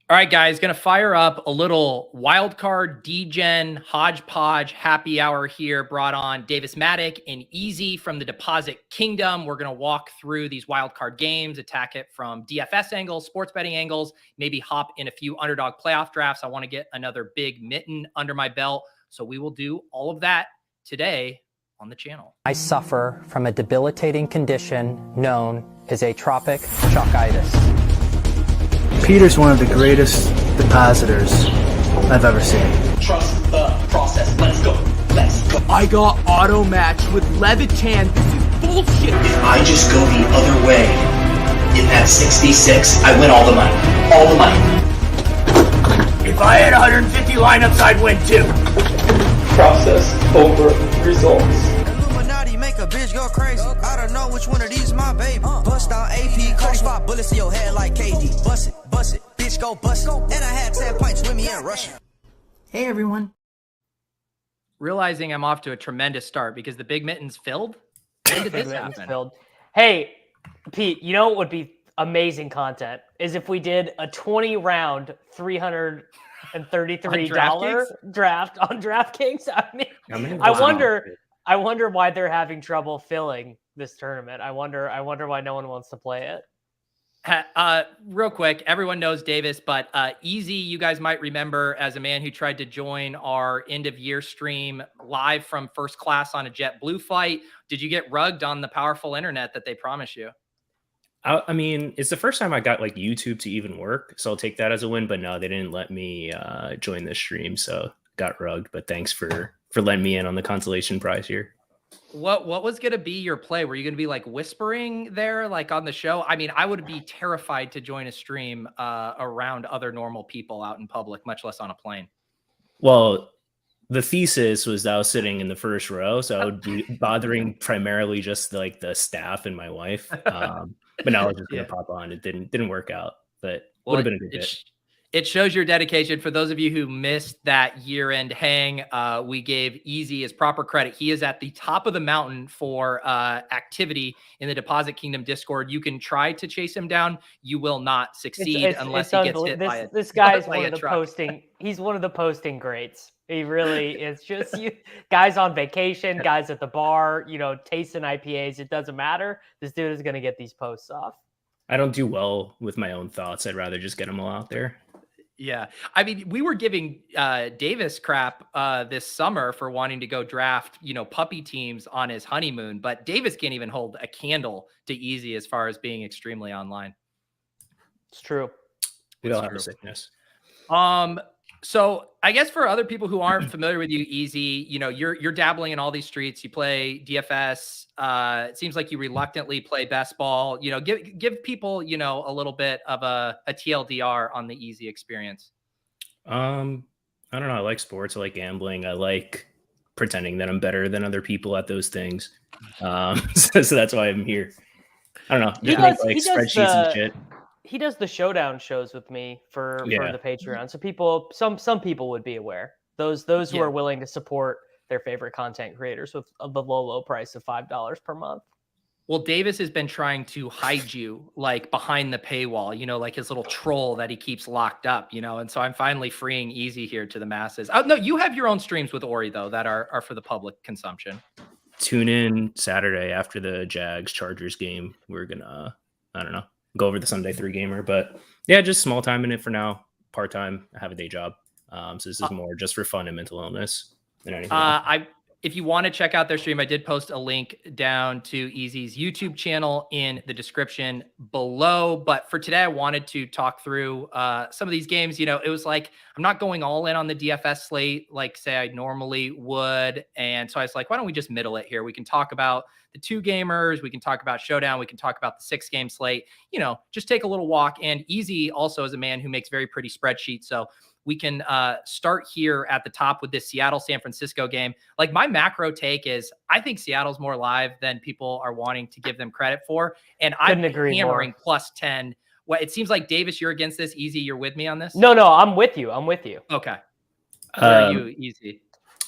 All right, guys, going to fire up a little wildcard degen hodgepodge happy hour here, brought on Davis Maddock and Easy from the Deposit Kingdom. We're going to walk through these wildcard games, attack it from DFS angles, sports betting angles, maybe hop in a few underdog playoff drafts. I want to get another big mitten under my belt. So we will do all of that today on the channel. I suffer from a debilitating condition known as atropic shockitis. Peter's one of the greatest depositors I've ever seen. Trust the process. Let's go. Let's go. I got auto matched with Levitan. This is bullshit. If I just go the other way in that 66, I win all the money. All the money. If I had 150 lineups, I'd win too. Process over results. Make a bitch go crazy. I don't know which one of these my baby. Bust down AP, coach 5 bullets in your head like KD. Bust it, bitch go bust it. And I had 10 pints with me in Russia. Hey everyone. Realizing I'm off to a tremendous start because the big mitten's filled. When did this happen? Hey, Pete, you know what would be amazing content is if we did a 20-round $333 draft on DraftKings. I wonder why they're having trouble filling this tournament. I wonder why no one wants to play it. Real quick, everyone knows Davis, but Easy, you guys might remember as a man who tried to join our end of year stream live from first class on a JetBlue flight. Did you get rugged on the powerful internet that they promised you? I mean, it's the first time I got like YouTube to even work, so I'll take that as a win. But no, they didn't let me join this stream, so got rugged. But thanks for letting me in on the consolation prize here. What was going to be your play? Were you going to be like whispering there, like on the show? I mean, I would be terrified to join a stream around other normal people out in public, much less on a plane. Well, the thesis was that I was sitting in the first row, so I would be bothering primarily just like the staff and my wife. But now I was just going to pop on. It didn't work out, but would have been a good bit. It shows your dedication. For those of you who missed that year-end hang, we gave Easy his proper credit. He is at the top of the mountain for activity in the Deposit Kingdom Discord. You can try to chase him down. You will not succeed unless he gets hit by it. This guy is one of the posting. He's one of the posting greats. He really is. Just you guys on vacation, guys at the bar, tasting IPAs. It doesn't matter. This dude is going to get these posts off. I don't do well with my own thoughts. I'd rather just get them all out there. Yeah. I mean, we were giving Davis crap this summer for wanting to go draft, puppy teams on his honeymoon, but Davis can't even hold a candle to Easy as far as being extremely online. It's true. We all have a sickness. So I guess for other people who aren't familiar with you, Easy, you're dabbling in all these streets. You play DFS. It seems like you reluctantly play best ball. Give people, a little bit of a TLDR on the Easy experience. I don't know. I like sports. I like gambling. I like pretending that I'm better than other people at those things. So that's why I'm here. I don't know. Just make spreadsheets and shit. He does the showdown shows with me for the Patreon. So people, some people would be aware. Those who are willing to support their favorite content creators with the low price of $5 per month. Well, Davis has been trying to hide you like behind the paywall, like his little troll that he keeps locked up, and so I'm finally freeing Easy here to the masses. Oh, no, you have your own streams with Ori though that are for the public consumption. Tune in Saturday after the Jags Chargers game. We're gonna, I don't know, go over the Sunday 3 gamer, but yeah, just small time in it for now. Part time. I have a day job, so this is more just for fun and mental illness than anything else. If you want to check out their stream, I did post a link down to Easy's YouTube channel in the description below. But for today, I wanted to talk through some of these games. It was like, I'm not going all in on the DFS slate like, say, I normally would. And so I was like, why don't we just middle it here? We can talk about the 2 gamers. We can talk about Showdown. We can talk about the 6-game slate. Just take a little walk. And Easy also is a man who makes very pretty spreadsheets. So we can start here at the top with this Seattle-San Francisco game. Like, my macro take is I think Seattle's more live than people are wanting to give them credit for. And I'm hammering +10. Well, it seems like, Davis, you're against this. Easy, you're with me on this? No, I'm with you. Okay. Where are you, Easy?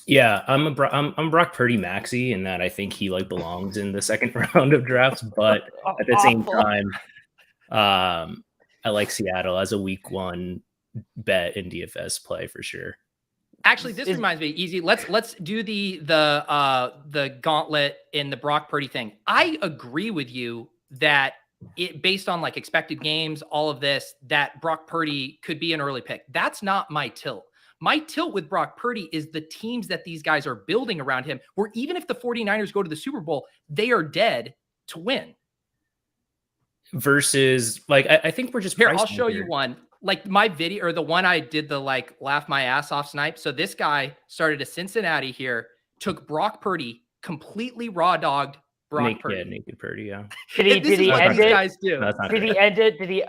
Yeah, I'm Brock Purdy maxi in that I think he belongs in the second round of drafts, but at the same time, I like Seattle as a week 1 bet in DFS play for sure. Actually, this reminds me, Easy. Let's do the gauntlet in the Brock Purdy thing. I agree with you that it based on like expected games, all of this, that Brock Purdy could be an early pick. That's not my tilt. My tilt with Brock Purdy is the teams that these guys are building around him, where even if the 49ers go to the Super Bowl, they are dead to win. Versus, like, I think we're just here. I'll show you one. Like my video, or the one I did the like laugh my ass off snipe. So this guy started a Cincinnati here, took Brock Purdy, completely raw dogged Brock Purdy. Yeah, naked Purdy, yeah. Did he end it? Guys do. Did he end it? Did he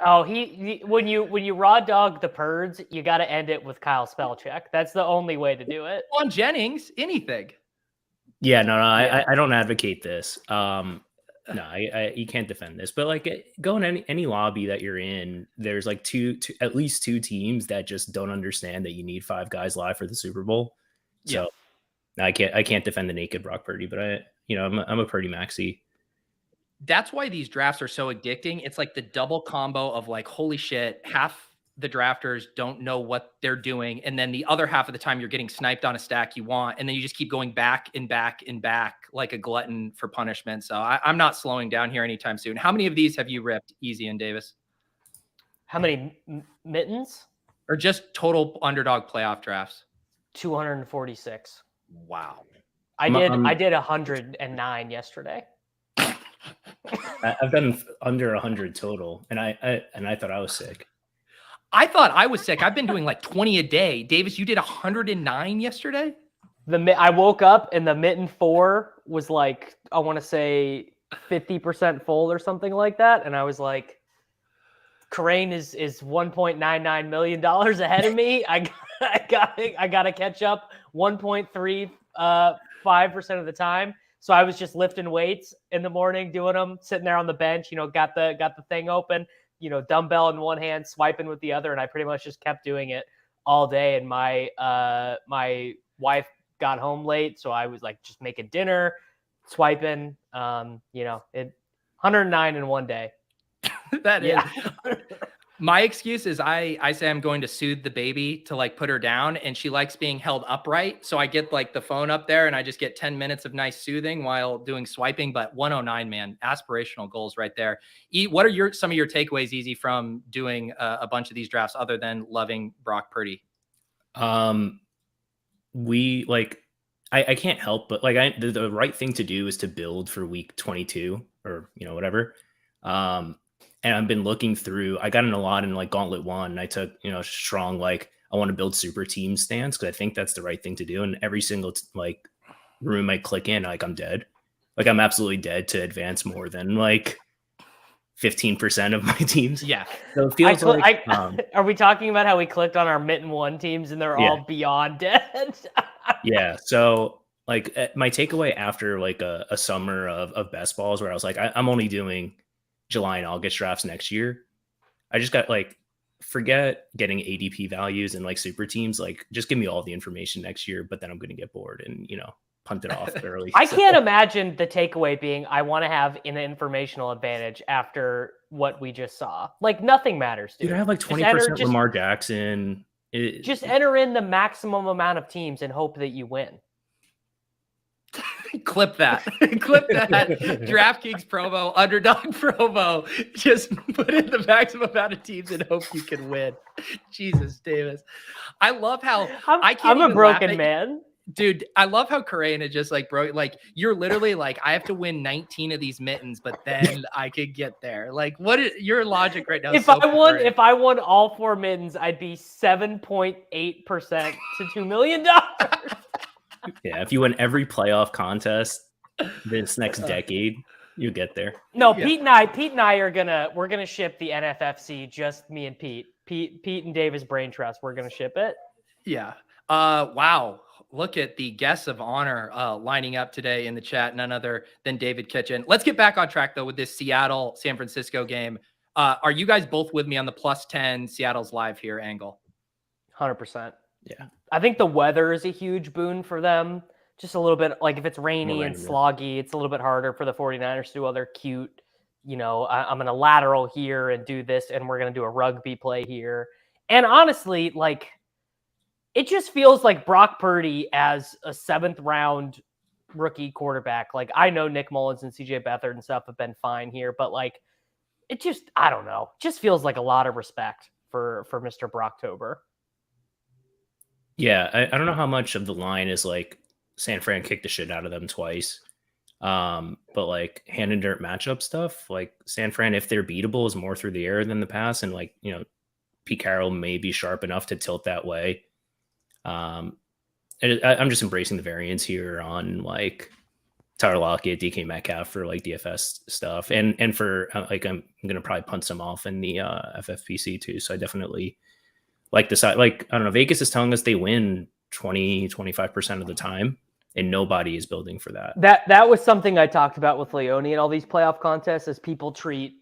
when you raw dog the Purds, you got to end it with Kyle Spellcheck. That's the only way to do it. On Jennings, anything. Yeah, no, I don't advocate this. No, you can't defend this, but like go in any lobby that you're in, there's like at least two teams that just don't understand that you need 5 guys live for the Super Bowl. So I can't defend the naked Brock Purdy, but I'm a Purdy maxi. That's why these drafts are so addicting. It's like the double combo of like, holy shit, half the drafters don't know what they're doing. And then the other half of the time you're getting sniped on a stack you want. And then you just keep going back and back and back like a glutton for punishment. So I'm not slowing down here anytime soon. How many of these have you ripped, Easy and Davis? How many mittens? Or just total underdog playoff drafts? 246. Wow. I did 109 yesterday. I've done under 100 total. And I thought I was sick. I thought I was sick. I've been doing like 20 a day. Davis, you did 109 yesterday? I woke up and the mitten 4 was like, I want to say 50% full or something like that. And I was like, Crane is $1.99 million ahead of me. I got to catch up 1.35% of the time. So I was just lifting weights in the morning, doing them, sitting there on the bench, got the thing open, dumbbell in one hand, swiping with the other. And I pretty much just kept doing it all day. And my wife got home late. So I was like, just making dinner, swiping, 109 in one day. That is. My excuse is I say I'm going to soothe the baby to like put her down, and she likes being held upright. So I get like the phone up there and I just get 10 minutes of nice soothing while doing swiping. But 109, man, aspirational goals right there. What are some of your takeaways, Easy, from doing a bunch of these drafts other than loving Brock Purdy? We like, I can't help, but like the right thing to do is to build for week 22 or, whatever. And I've been looking through, I got in a lot in like Gauntlet 1. And I took, strong, like I want to build super team stance because I think that's the right thing to do. And every single like room I click in, like I'm dead. Like I'm absolutely dead to advance more than like 15% of my teams. Yeah. So it feels are we talking about how we clicked on our Mitten 1 teams and they're all beyond dead? Yeah. So like my takeaway after like a summer of best balls where I was like, I'm only doing July and August drafts next year. I just got like, forget getting ADP values and like super teams. Like just give me all the information next year, but then I'm going to get bored and, punt it off early. I can't imagine the takeaway being, I want to have an informational advantage after what we just saw. Like nothing matters. Dude, I have like 20% Lamar Jackson. Just enter in the maximum amount of teams and hope that you win. Clip that. Clip that. DraftKings promo, underdog promo. Just put in the maximum amount of teams and hope you can win. Jesus, Davis. I love how I'm a broken man. Dude, I love how Correa just like broke. Like you're literally like, I have to win 19 of these mittens, but then I could get there. Like, what is your logic right now? If I won all 4 mittens, I'd be 7.8% to $2 million. Yeah, if you win every playoff contest this next decade, you get there. No, Pete and I we're gonna ship the NFFC, just me and Pete. Pete and Davis Brain Trust. We're gonna ship it. Yeah. Wow. Look at the guests of honor lining up today in the chat. None other than David Kitchen. Let's get back on track though with this Seattle-San Francisco game. Are you guys both with me on the +10 Seattle's live here angle? 100%. Yeah. I think the weather is a huge boon for them. Just a little bit, like if it's rainy and sloggy, it's a little bit harder for the 49ers to do all their cute, I'm going to lateral here and do this, and we're going to do a rugby play here. And honestly, like, it just feels like Brock Purdy as a 7th round rookie quarterback. Like, I know Nick Mullins and CJ Beathard and stuff have been fine here, but like, it just, I don't know, just feels like a lot of respect for Mr. Brocktober. Yeah, I don't know how much of the line is like San Fran kicked the shit out of them twice. But like hand and dirt matchup stuff, like San Fran, if they're beatable, is more through the air than the pass. And like, Pete Carroll may be sharp enough to tilt that way. I'm just embracing the variance here on like Tyler Lockett, DK Metcalf for like DFS stuff. And for like, I'm going to probably punt some off in the FFPC too. So I definitely like the side. Like, I don't know, Vegas is telling us they win 20-25% of the time, and nobody is building for that. That was something I talked about with Leone in all these playoff contests, is people treat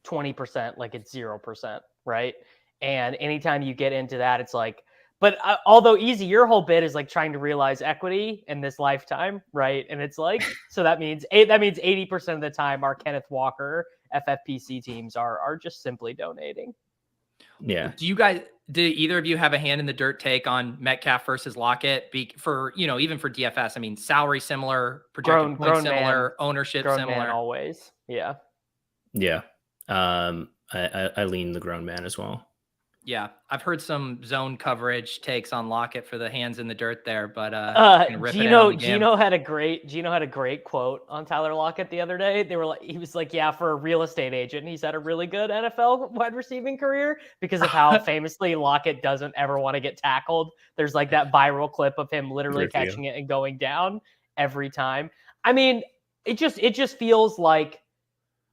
20% like it's 0%, right? And anytime you get into that, it's like, but although Easy, your whole bit is like trying to realize equity in this lifetime, right? And it's like, so that means 80% of the time our Kenneth Walker FFPC teams are just simply donating. Yeah. Do either of you have a hand in the dirt take on Metcalf versus Lockett? For, even for DFS, I mean, salary similar, projected points similar, man. Ownership grown similar. Man always. Yeah. Yeah. I lean the grown man as well. Yeah, I've heard some zone coverage takes on Lockett for the hands in the dirt there, but Gino had a great quote on Tyler Lockett the other day. He was like, yeah, for a real estate agent, he's had a really good NFL wide receiving career because of how famously Lockett doesn't ever want to get tackled. There's like that viral clip of him literally catching it and going down every time. I mean, it just feels like,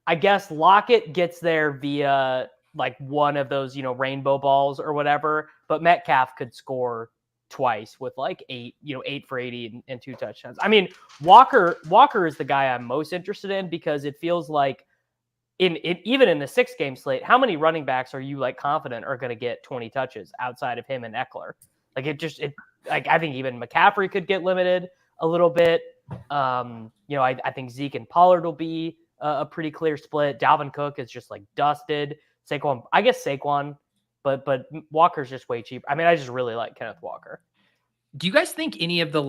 I guess Lockett gets there via like one of those, rainbow balls or whatever, but Metcalf could score twice with like 8 for 80 and 2 touchdowns. I mean, Walker is the guy I'm most interested in because it feels like even in the 6-game slate, how many running backs are you like confident are going to get 20 touches outside of him and Eckler? Like I think even McCaffrey could get limited a little bit. I think Zeke and Pollard will be a pretty clear split. Dalvin Cook is just like dusted. Saquon, but Walker's just way cheaper. I mean, I just really like Kenneth Walker. Do you guys think any of the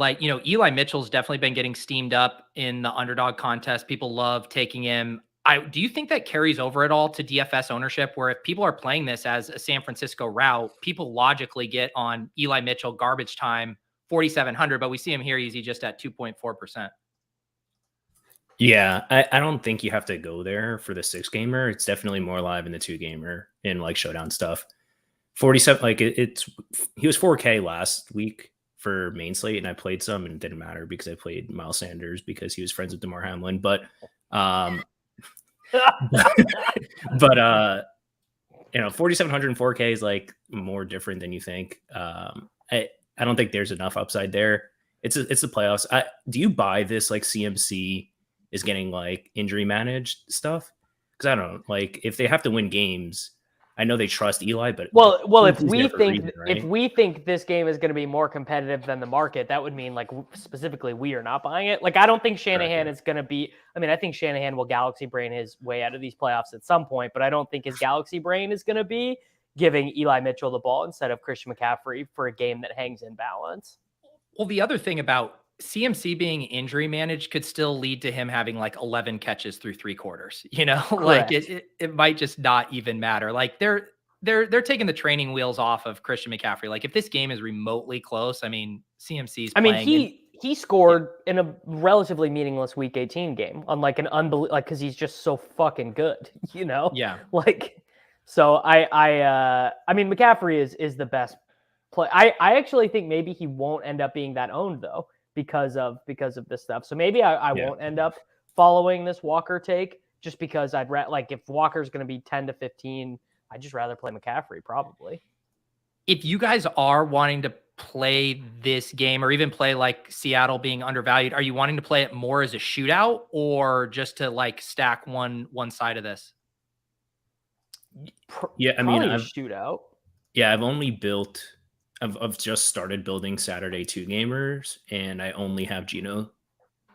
Eli Mitchell's definitely been getting steamed up in the underdog contest? People love taking him. Do you think that carries over at all to DFS ownership, where if people are playing this as a San Francisco route, people logically get on Eli Mitchell garbage time 4,700, but we see him here easy just at 2.4%. Yeah, I don't think you have to go there for the 6-gamer. It's definitely more live in the 2-gamer in like showdown stuff. 47, like he was 4K last week for main slate, and I played some, and it didn't matter because I played Miles Sanders because he was friends with DeMar Hamlin. But 4,700 and 4K is like more different than you think. I don't think there's enough upside there. It's the playoffs. Do you buy this like CMC is getting like injury managed stuff? Because I don't know, like if they have to win games, I know they trust Eli, but if we think this game is going to be more competitive than the market, that would mean like specifically we are not buying it. Like I don't think Shanahan is going to be. I mean, I think Shanahan will galaxy brain his way out of these playoffs at some point, but I don't think his galaxy brain is going to be giving Eli Mitchell the ball instead of Christian McCaffrey for a game that hangs in balance. Well, the other thing about CMC being injury managed could still lead to him having like 11 catches through 3 quarters, like it might just not even matter. Like they're taking the training wheels off of Christian McCaffrey. Like if this game is remotely close, I mean, CMC's playing. He scored in a relatively meaningless week 18 game on like an cause he's just so fucking good, Yeah. Like, so I mean, McCaffrey is the best play. I actually think maybe he won't end up being that owned though, because of this stuff. So maybe I won't end up following this Walker take just because I'd like if Walker's going to be 10 to 15, I'd just rather play McCaffrey probably. If you guys are wanting to play this game or even play like Seattle being undervalued, are you wanting to play it more as a shootout or just to like stack one side of this? Yeah, I mean, a shootout. Yeah, I've just started building Saturday 2-gamers, and I only have Gino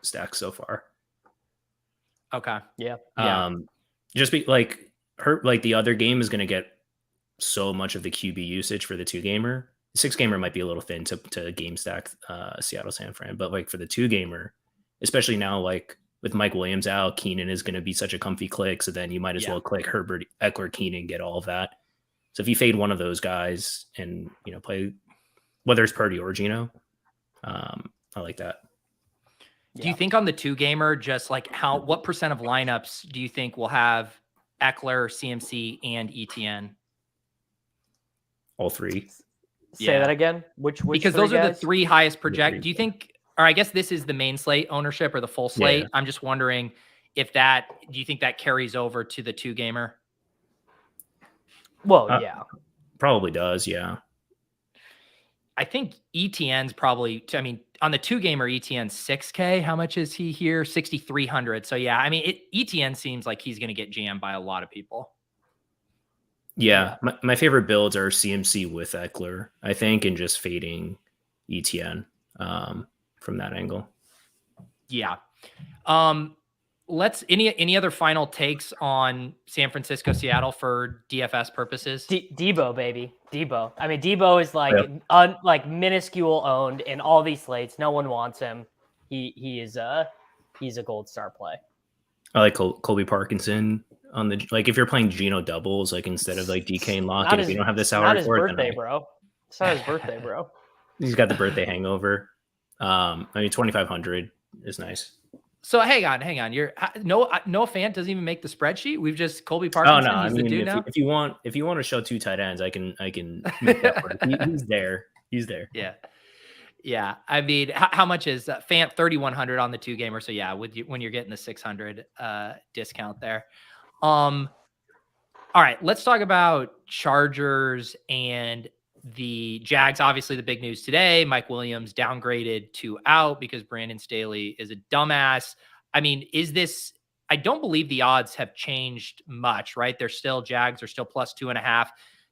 stacked so far. Okay. Yeah. Just be like the other game is going to get so much of the QB usage for the 2-gamer. 6-gamer might be a little thin to game stack Seattle San Fran, but like for the 2-gamer, especially now, like with Mike Williams out, Keenan is going to be such a comfy click. So then you might as well click Herbert, Eckler, Keenan, get all of that. So if you fade one of those guys and, play whether it's Purdy or Geno, I like that. Do you think on the 2-gamer, just like what percent of lineups do you think will have Eckler, CMC, and ETN? All three. Say that again. Which because those are the 3 highest project. Do you think, or I guess this is the main slate ownership or the full slate? Yeah. I'm just wondering if do you think that carries over to the 2-gamer? Well, yeah. Probably does, yeah. I think ETN's probably, on the 2-gamer, ETN's $6K. How much is he here? 6,300. So yeah, ETN seems like he's going to get jammed by a lot of people. Yeah. My favorite builds are CMC with Eckler, I think, and just fading ETN from that angle. Yeah. Any other final takes on San Francisco, Seattle for DFS purposes? Debo, baby. Debo. Debo is like minuscule owned in all these slates. No one wants him. He's a gold star play. I like Colby Parkinson on the, like, if you're playing Geno doubles, like instead of like DK and Lockett, if you don't have the salary for it. It's not his birthday, bro. It's not his birthday, bro. He's got the birthday hangover. 2,500 is nice. So hang on. You're Noah Fant doesn't even make the spreadsheet. We've just Colby Parkinson. Oh no, he's the dude now. If you want to show 2 tight ends, I can make that work. He's there. Yeah. How much is Fant? 3,100 on the 2-gamer. So yeah, when you're getting the 600 discount there. All right, let's talk about Chargers and the Jags. Obviously, the big news today, Mike Williams downgraded to out because Brandon Staley is a dumbass. I don't believe the odds have changed much, right? Jags are still plus 2.5.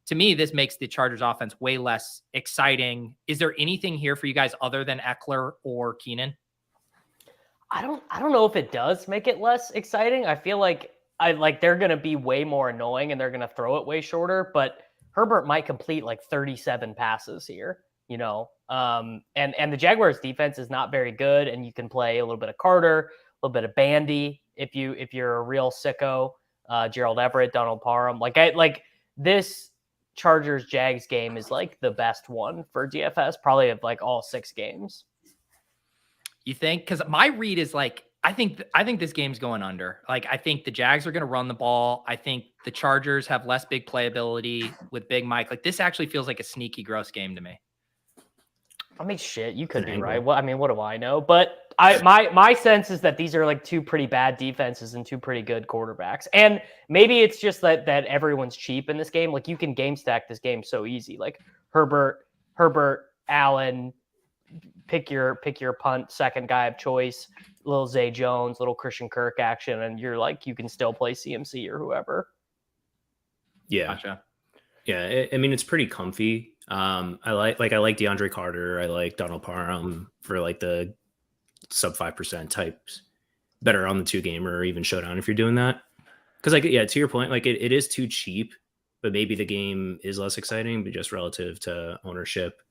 To me, this makes the Chargers offense way less exciting. Is there anything here for you guys other than Eckler or Keenan? I don't know if it does make it less exciting. I feel like they're going to be way more annoying and they're going to throw it way shorter, but Herbert might complete like 37 passes here, and the Jaguars defense is not very good. And you can play a little bit of Carter, a little bit of Bandy. If you're a real sicko, Gerald Everett, Donald Parham, this Chargers Jags game is like the best one for DFS, probably of like all 6 games. You think? Cause my read is like, I think this game's going under. Like, I think the Jags are going to run the ball. I think the Chargers have less big playability with Big Mike. Like, this actually feels like a sneaky, gross game to me. Shit, you could be right. Well, what do I know? But my sense is that these are like 2 pretty bad defenses and 2 pretty good quarterbacks. And maybe it's just that everyone's cheap in this game. Like, you can game stack this game so easy. Like Herbert, Allen, pick your punt second guy of choice. Little Zay Jones, little Christian Kirk action, and you're like, you can still play CMC or whoever. Yeah. Gotcha. Yeah. It's pretty comfy. I like DeAndre Carter. I like Donald Parham for like the sub 5% types, better on the 2-gamer or even showdown if you're doing that. Cause to your point, like it is too cheap, but maybe the game is less exciting, but just relative to ownership.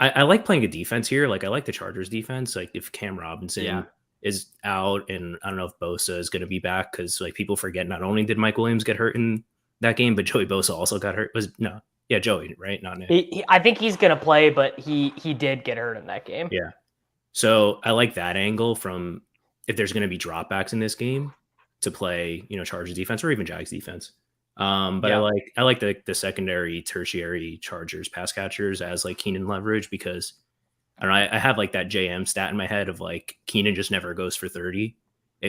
I like playing a defense here. Like I like the Chargers defense. Like if Cam Robinson is out, and I don't know if Bosa is going to be back, because like people forget not only did Mike Williams get hurt in that game, but Joey Bosa also got hurt. Joey, right? Not Nick. I think he's going to play, but he did get hurt in that game. Yeah. So I like that angle from if there's going to be dropbacks in this game to play, Chargers defense or even Jags defense. But I like the secondary, tertiary Chargers pass catchers as like Keenan leverage, because I don't know, I have like that JM stat in my head of like Keenan just never goes for 30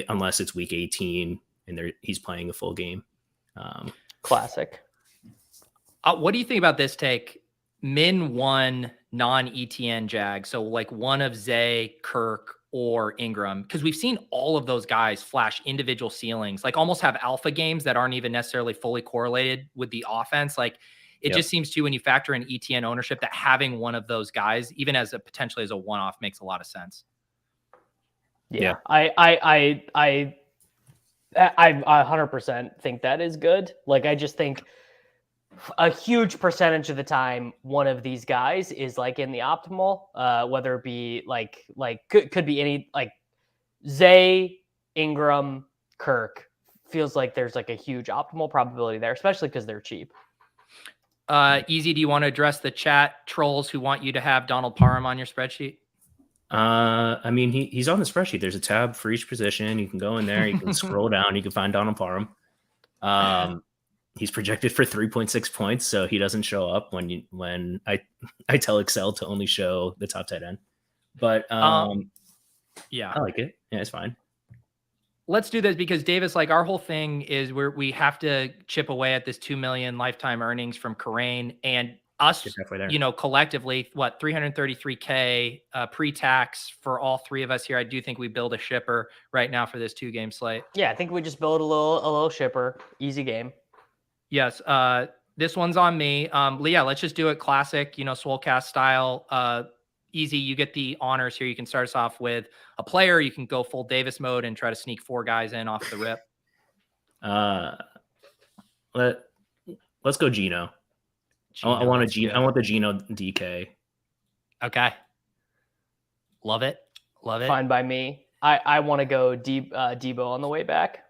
unless it's week 18 and he's playing a full game. Classic. What do you think about this take? Min 1 non-ETN Jag. So like one of Zay, Kirk, or Ingram, because we've seen all of those guys flash individual ceilings, like almost have alpha games that aren't even necessarily fully correlated with the offense. Like it just seems to, when you factor in ETN ownership, that having one of those guys, even as potentially as a one-off, makes a lot of sense. Yeah. I 100% think that is good. Like, I just think a huge percentage of the time, one of these guys is like in the optimal, whether it be like could be any like Zay, Ingram, Kirk. Feels like there's like a huge optimal probability there, especially because they're cheap. Easy, do you want to address the chat trolls who want you to have Donald Parham on your spreadsheet? I mean, he's on the spreadsheet. There's a tab for each position. You can go in there. You can scroll down. You can find Donald Parham. He's projected for 3.6 points, so he doesn't show up when I tell Excel to only show the top tight end. But yeah, I like it. Yeah, it's fine. Let's do this because Davis, like our whole thing is we have to chip away at this 2 million lifetime earnings from Karain and us, you know, collectively, what, 333K pre-tax for all three of us here. I do think we build a shipper right now for this 2-game slate. Yeah, I think we just build a little shipper. Easy game. Yes. This one's on me. Leah, let's just do it classic, you know, Swolecast style. Easy. You get the honors here. You can start us off with a player. You can go full Davis mode and try to sneak 4 guys in off the rip. Let's go Gino. I want the Gino DK. Okay. Love it. Fine by me. I want to go Debo on the way back.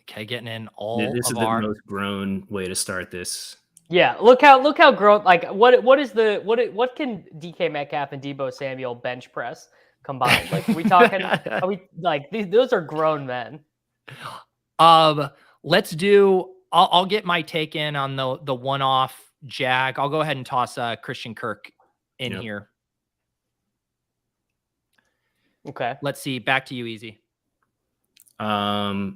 Okay, getting in all this of is our... the most grown way to start this. Yeah, look how grown. Like what can DK Metcalf and Debo Samuel bench press combined? Like, are we talking? Are we like those are grown men? Let's do. I'll get my take in on the one-off Jag. I'll go ahead and toss Christian Kirk in here. Okay. Let's see. Back to you, Easy. I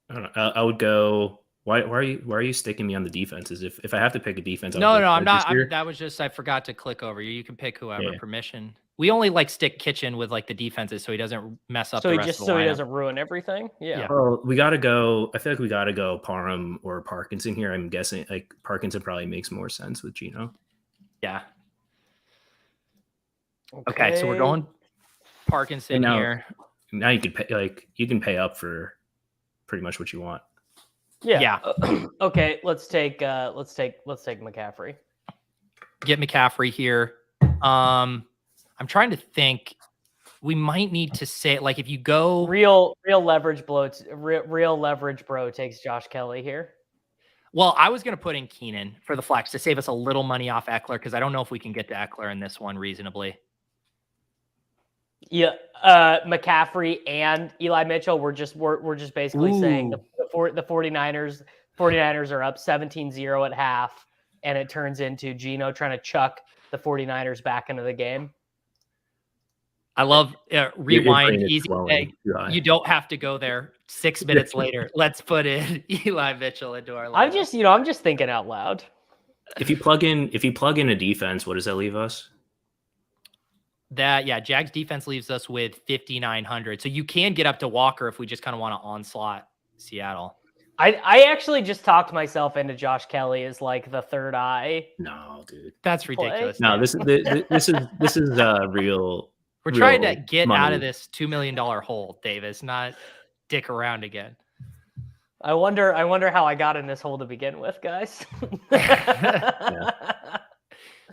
don't know. I would go. Why are you sticking me on the defenses? If I have to pick a defense, no, I'm not. That was just I forgot to click over. You can pick whoever. Yeah. Permission. We only like stick Kitchen with like the defenses, so he doesn't mess up. So he doesn't ruin everything. Yeah. Well, we got to go. I feel like we got to go Parham or Parkinson here. I'm guessing like Parkinson probably makes more sense with Gino. Yeah. Okay, so we're going Parkinson here. Now you could pay up for pretty much what you want. Yeah. Okay, let's take McCaffrey. Get McCaffrey here. I'm trying to think. We might need to say like if you go real leverage bro takes Josh Kelly here. Well, I was going to put in Keenan for the flex to save us a little money off Eckler because I don't know if we can get to Eckler in this one reasonably. Yeah, McCaffrey and Eli Mitchell. We're just basically saying the 49ers are up 17-0 at half, and it turns into Gino trying to chuck the 49ers back into the game. I love rewind. Easy. You don't have to go there. 6 minutes later, let's put in Eli Mitchell into our lineup. I'm just thinking out loud. If you plug in a defense, what does that leave us? Jags defense leaves us with 5,900. So you can get up to Walker if we just kind of want to onslaught Seattle. I actually just talked myself into Josh Kelly as like the third eye. No, dude, that's ridiculous. No, this is real. We're trying to get out of this $2 million hole, Davis, not dick around again. I wonder how I got in this hole to begin with, guys.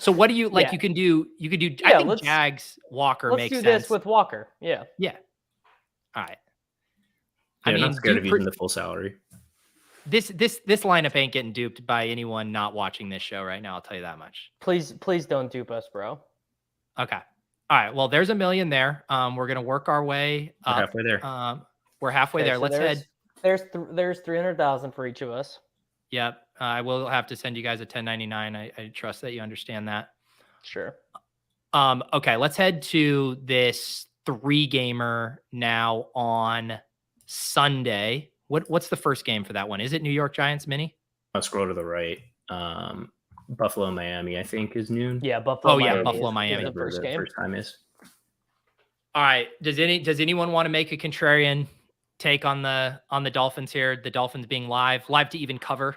So what do you like? Yeah. You could do. I think Jags Walker makes sense. Let's do this with Walker. Yeah. Yeah. All right. I mean, I'm not scared of using the full salary. This lineup ain't getting duped by anyone not watching this show right now. I'll tell you that much. Please don't dupe us, bro. Okay. All right. Well, there's $1 million there. We're gonna work our way up. We're halfway there. We're halfway there. So Let's head. There's 300,000 for each of us. Yep. I will have to send you guys a 1099. I trust that you understand that. Sure. Okay. Let's head to this 3-gamer now on Sunday. What's the first game for that one? Is it New York Giants mini? I'll scroll to the right. Buffalo, Miami, I think is noon. Yeah, Buffalo. Oh yeah, Buffalo, Miami. The first game. First time is. All right. Does anyone want to make a contrarian take on the Dolphins here? The Dolphins being live to even cover.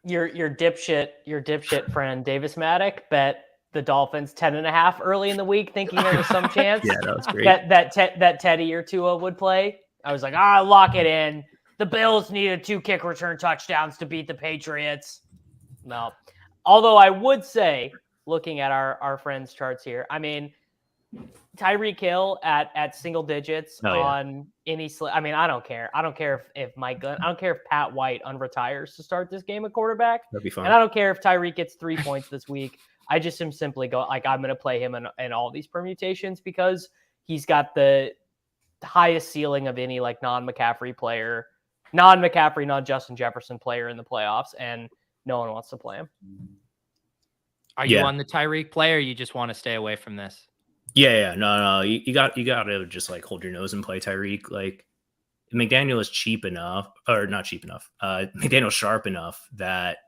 Your dipshit friend Davis Maddock bet the Dolphins 10.5 early in the week, thinking there was some chance that was great. that Teddy or Tua would play. I was like, lock it in. the Bills needed 2 kick return touchdowns to beat the Patriots. No. Although I would say, looking at our friends' charts here, I mean, Tyreek Hill at single digits on any I mean, I don't care. I don't care if Mike Glenn, I don't care if Pat White unretires to start this game at quarterback. That'd be fun. And I don't care if Tyreek gets 3 points this week. I just am simply I'm going to play him in all these permutations because he's got the highest ceiling of any like non-McCaffrey, non-Justin Jefferson player in the playoffs, and no one wants to play him. Are you on the Tyreek play, or you just want to stay away from this? Yeah. No. You got to just like hold your nose and play Tyreek. Like McDaniel is cheap enough, or not cheap enough. McDaniel's sharp enough that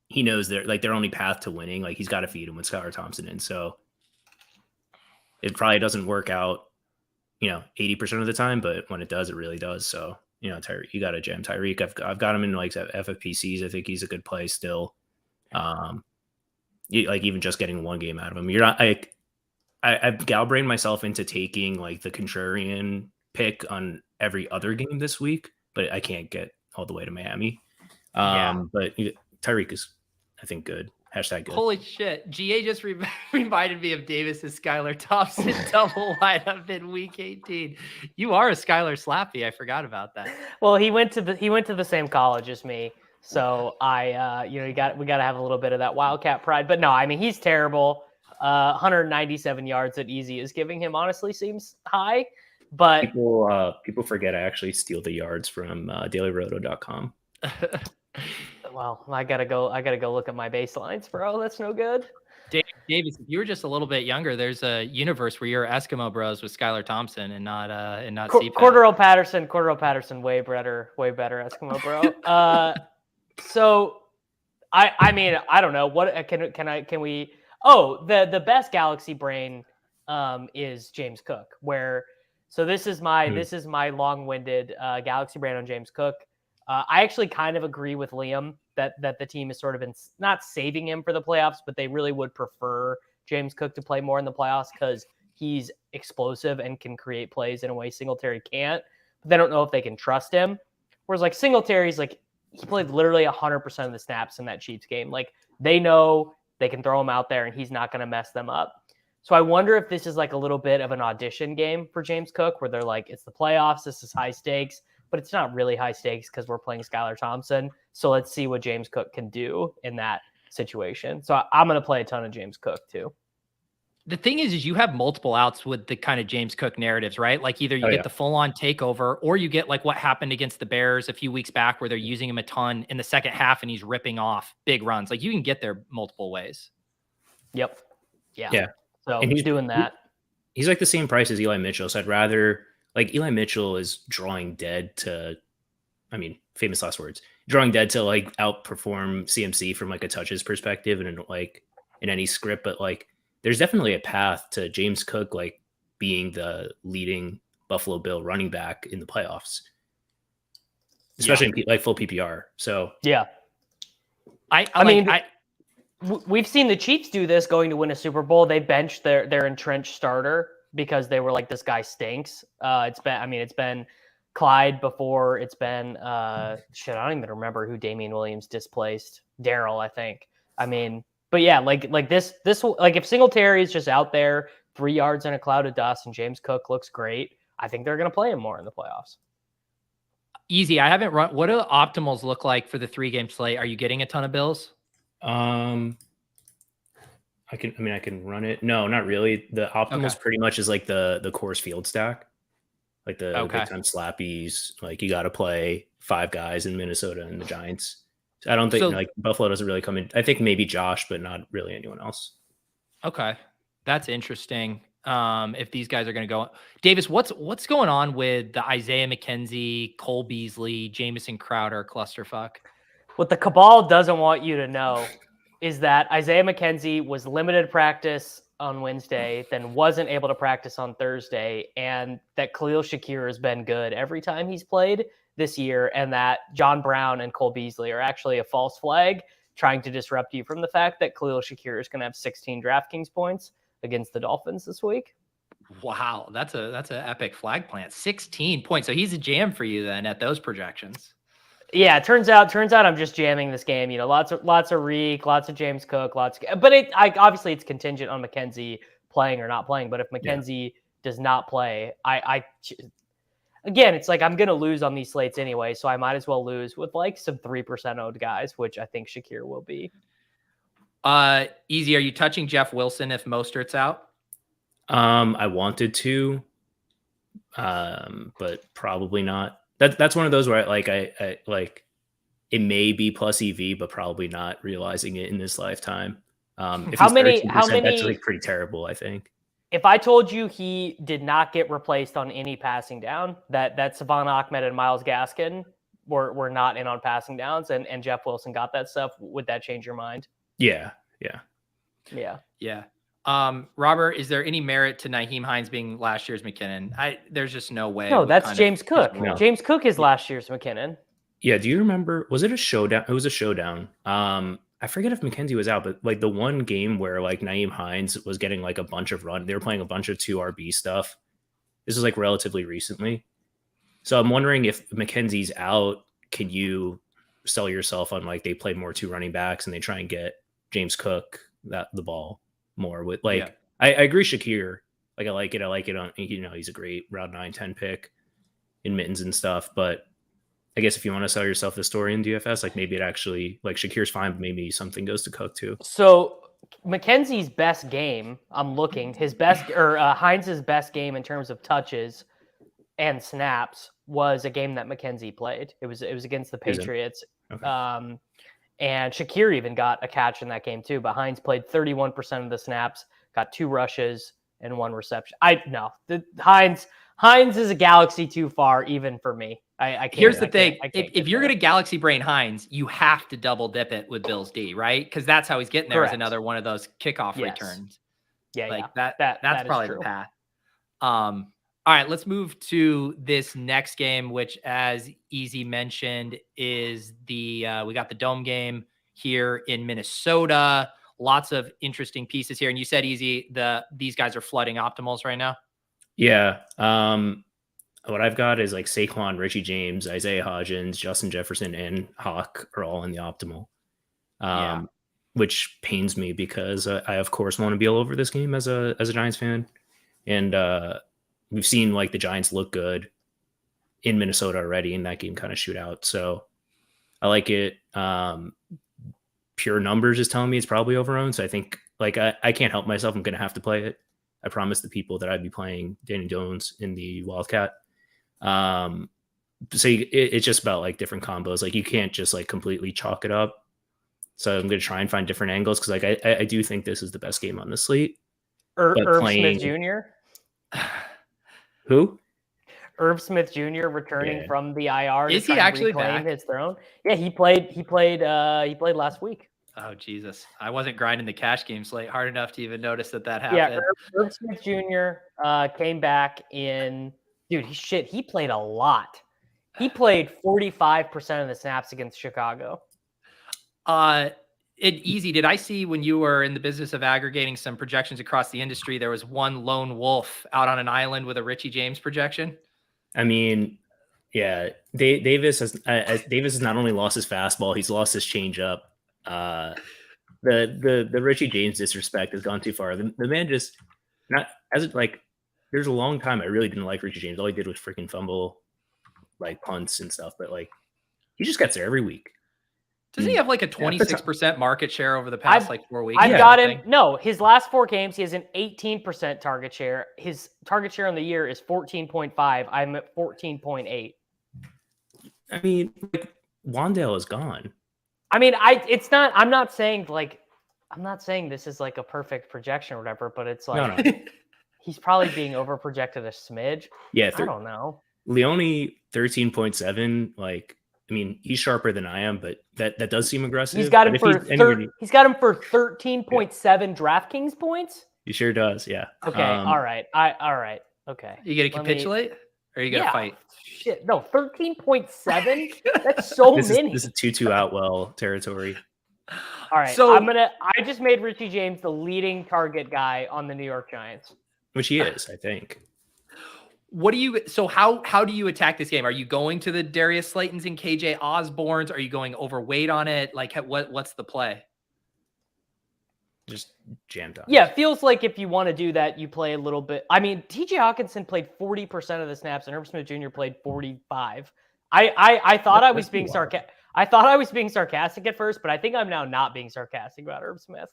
he knows their only path to winning. Like he's got to feed him with Skylar Thompson in. So it probably doesn't work out, 80% of the time, but when it does, it really does. So, Tyreek, you got to jam Tyreek. I've got him in like FFPCs. I think he's a good play still. Even just getting one game out of him, you're not like I've galbrained myself into taking like the contrarian pick on every other game this week, but I can't get all the way to Miami. But Tyreek is, I think, good. Hashtag good. Holy shit. GA just reminded me of Davis's Skylar Thompson double lineup in week 18. You are a Skylar Slappy. I forgot about that. Well, he went to the same college as me. So we got to have a little bit of that Wildcat pride. But no, I mean, he's terrible. 197 yards at easy is giving him honestly seems high. But people forget I actually steal the yards from dailyroto.com. Well, I gotta go look at my baselines, bro. That's no good. Davis, if you were just a little bit younger, there's a universe where you're Eskimo Bros with Skylar Thompson and not CPAP. Cordero Patterson, way better Eskimo Bro. So I mean, I don't know what can we. Oh, the best Galaxy brain is James Cook. This is my long-winded Galaxy brain on James Cook. I actually kind of agree with Liam that the team is sort of not saving him for the playoffs, but they really would prefer James Cook to play more in the playoffs because he's explosive and can create plays in a way Singletary can't. But they don't know if they can trust him. Whereas like Singletary's like he played literally 100% of the snaps in that Chiefs game. Like they know they can throw him out there and he's not going to mess them up. So I wonder if this is like a little bit of an audition game for James Cook where they're like, it's the playoffs, this is high stakes. But it's not really high stakes because we're playing Skylar Thompson. So let's see what James Cook can do in that situation. So I'm going to play a ton of James Cook too. The thing is you have multiple outs with the kind of James Cook narratives, right? Like either you get the full-on takeover or you get like what happened against the Bears a few weeks back where they're using him a ton in the second half and he's ripping off big runs. Like you can get there multiple ways. Yep. Yeah. So and he's doing that. He's like the same price as Eli Mitchell. So I'd rather... Like Eli Mitchell is drawing dead to, famous last words, drawing dead to like outperform CMC from like a touches perspective and in any script. But like, there's definitely a path to James Cook, like being the leading Buffalo Bill running back in the playoffs, especially in like full PPR. So yeah, we've seen the Chiefs do this going to win a Super Bowl. They benched their entrenched starter because they were like, this guy stinks. It's been Clyde before. It's been I don't even remember who Damian Williams displaced. Darryl, I think. But yeah, like this like if Singletary is just out there 3 yards in a cloud of dust and James Cook looks great, I think they're going to play him more in the playoffs. Easy. I haven't run. What do the optimals look like for the 3-game slate? Are you getting a ton of Bills? I can run it. No, not really. The optimals pretty much is like the Coors Field stack, like the big time slappies. Like you got to play 5 guys in Minnesota and the Giants. So I don't think like Buffalo doesn't really come in. I think maybe Josh, but not really anyone else. Okay, that's interesting. If these guys are going to go, Davis, what's going on with the Isaiah McKenzie, Cole Beasley, Jamison Crowder clusterfuck? What the cabal doesn't want you to know is that Isaiah McKenzie was limited practice on Wednesday, then wasn't able to practice on Thursday, and that Khalil Shakir has been good every time he's played this year, and that John Brown and Cole Beasley are actually a false flag trying to disrupt you from the fact that Khalil Shakir is going to have 16 DraftKings points against the Dolphins this week. Wow, that's an epic flag plant. 16 points. So he's a jam for you then at those projections. Yeah, turns out I'm just jamming this game. You know, lots of Reek, lots of James Cook, but obviously it's contingent on McKenzie playing or not playing. But if McKenzie does not play, again, it's like I'm gonna lose on these slates anyway, so I might as well lose with like some 3% owned guys, which I think Shakir will be. Easy. Are you touching Jeff Wilson if Mostert's out? I wanted to, but probably not. That's one of those where I like it may be plus EV, but probably not realizing it in this lifetime. If how he's many? 13%, that's like pretty terrible, I think. If I told you he did not get replaced on any passing down, that Savon Ahmed and Myles Gaskin were not in on passing downs, and Jeff Wilson got that stuff, would that change your mind? Yeah. Robert, is there any merit to Nyheim Hines being last year's McKinnon? There's just no way. No, that's James Cook. No. James Cook is last year's McKinnon. Yeah. Do you remember? Was it a showdown? It was a showdown. I forget if McKenzie was out, but like the one game where like Nyheim Hines was getting like a bunch of run, they were playing a bunch of 2RB stuff. This is like relatively recently. So I'm wondering if McKenzie's out, can you sell yourself on like they play more 2 running backs and they try and get James Cook the ball more with like, I agree. Shakir, like I like it on, he's a great round 9-10 pick in mittens and stuff, but I guess if you want to sell yourself the story in DFS, like maybe it actually like Shakir's fine, but maybe something goes to Cook too. So McKenzie's best game, I'm looking, his best or Hines's best game in terms of touches and snaps was a game that McKenzie played. It was against the Patriots. Okay. And Shakir even got a catch in that game too, but Hines played 31% of the snaps, got 2 rushes and 1 reception. Hines is a galaxy too far, even for me. I can't. Here's the thing: if you're going to Galaxy Brain Hines, you have to double dip it with Bills D, right? Because that's how he's getting there. Is another one of those kickoff returns. Yeah, that's probably the path. All right, let's move to this next game, which, as Easy mentioned, is we got the Dome game here in Minnesota. Lots of interesting pieces here, and you said Easy, these guys are flooding optimals right now. Yeah. What I've got is like Saquon, Richie James, Isaiah Hodgins, Justin Jefferson, and Hawk are all in the optimal. Which pains me because I of course want to be all over this game as a Giants fan. And we've seen like the Giants look good in Minnesota already in that game kind of shootout. So I like it. Pure numbers is telling me it's probably overowned. So I think like I can't help myself. I'm going to have to play it. I promised the people that I'd be playing Danny Jones in the Wildcat. So it's just about like different combos. Like you can't just like completely chalk it up. So I'm going to try and find different angles. Cause like, I do think this is the best game on the slate. Irv Smith Jr. Who? Irv Smith Jr. returning from the IR. Is he actually reclaim back? His throne? Yeah, he played last week. Oh, Jesus. I wasn't grinding the cash game slate hard enough to even notice that happened. Yeah, Irv Smith Jr. Came back in. Dude, he played a lot. He played 45% of the snaps against Chicago. Easy. Did I see when you were in the business of aggregating some projections across the industry, there was one lone wolf out on an island with a Richie James projection? I mean, yeah, Davis has not only lost his fastball, he's lost his changeup. The Richie James disrespect has gone too far. The man just not as it like. There's a long time I really didn't like Richie James. All he did was freaking fumble, like punts and stuff. But like, he just gets there every week. Doesn't he have like a 26% market share over the past 4 weeks? I've got him. No, his last 4 games, he has an 18% target share. His target share on the year is 14.5. I'm at 14.8. I mean, like, Wandale is gone. I mean, I'm not saying this is like a perfect projection or whatever, but it's like, no. He's probably being over projected a smidge. Yeah. I don't know. Leone 13.7. Like, I mean, he's sharper than I am, but that does seem aggressive. He's got him for 13.7 DraftKings points. He sure does. Yeah. Okay. All right. Okay. You gonna capitulate or are you gonna fight? Shit. No, 13.7. That's so many. This is 2-2 Outwell territory. All right. So I just made Richie James the leading target guy on the New York Giants. which he is, I think. How do you attack this game? Are you going to the Darius Slaytons and KJ Osbornes? Are you going overweight on it? Like what's the play? Just jammed on. Yeah, it feels like if you want to do that, you play a little bit. I mean, TJ Hawkinson played 40% of the snaps, and Irv Smith Jr. played 45. I thought I was being sarcastic. I thought I was being sarcastic at first, but I think I'm now not being sarcastic about Irv Smith.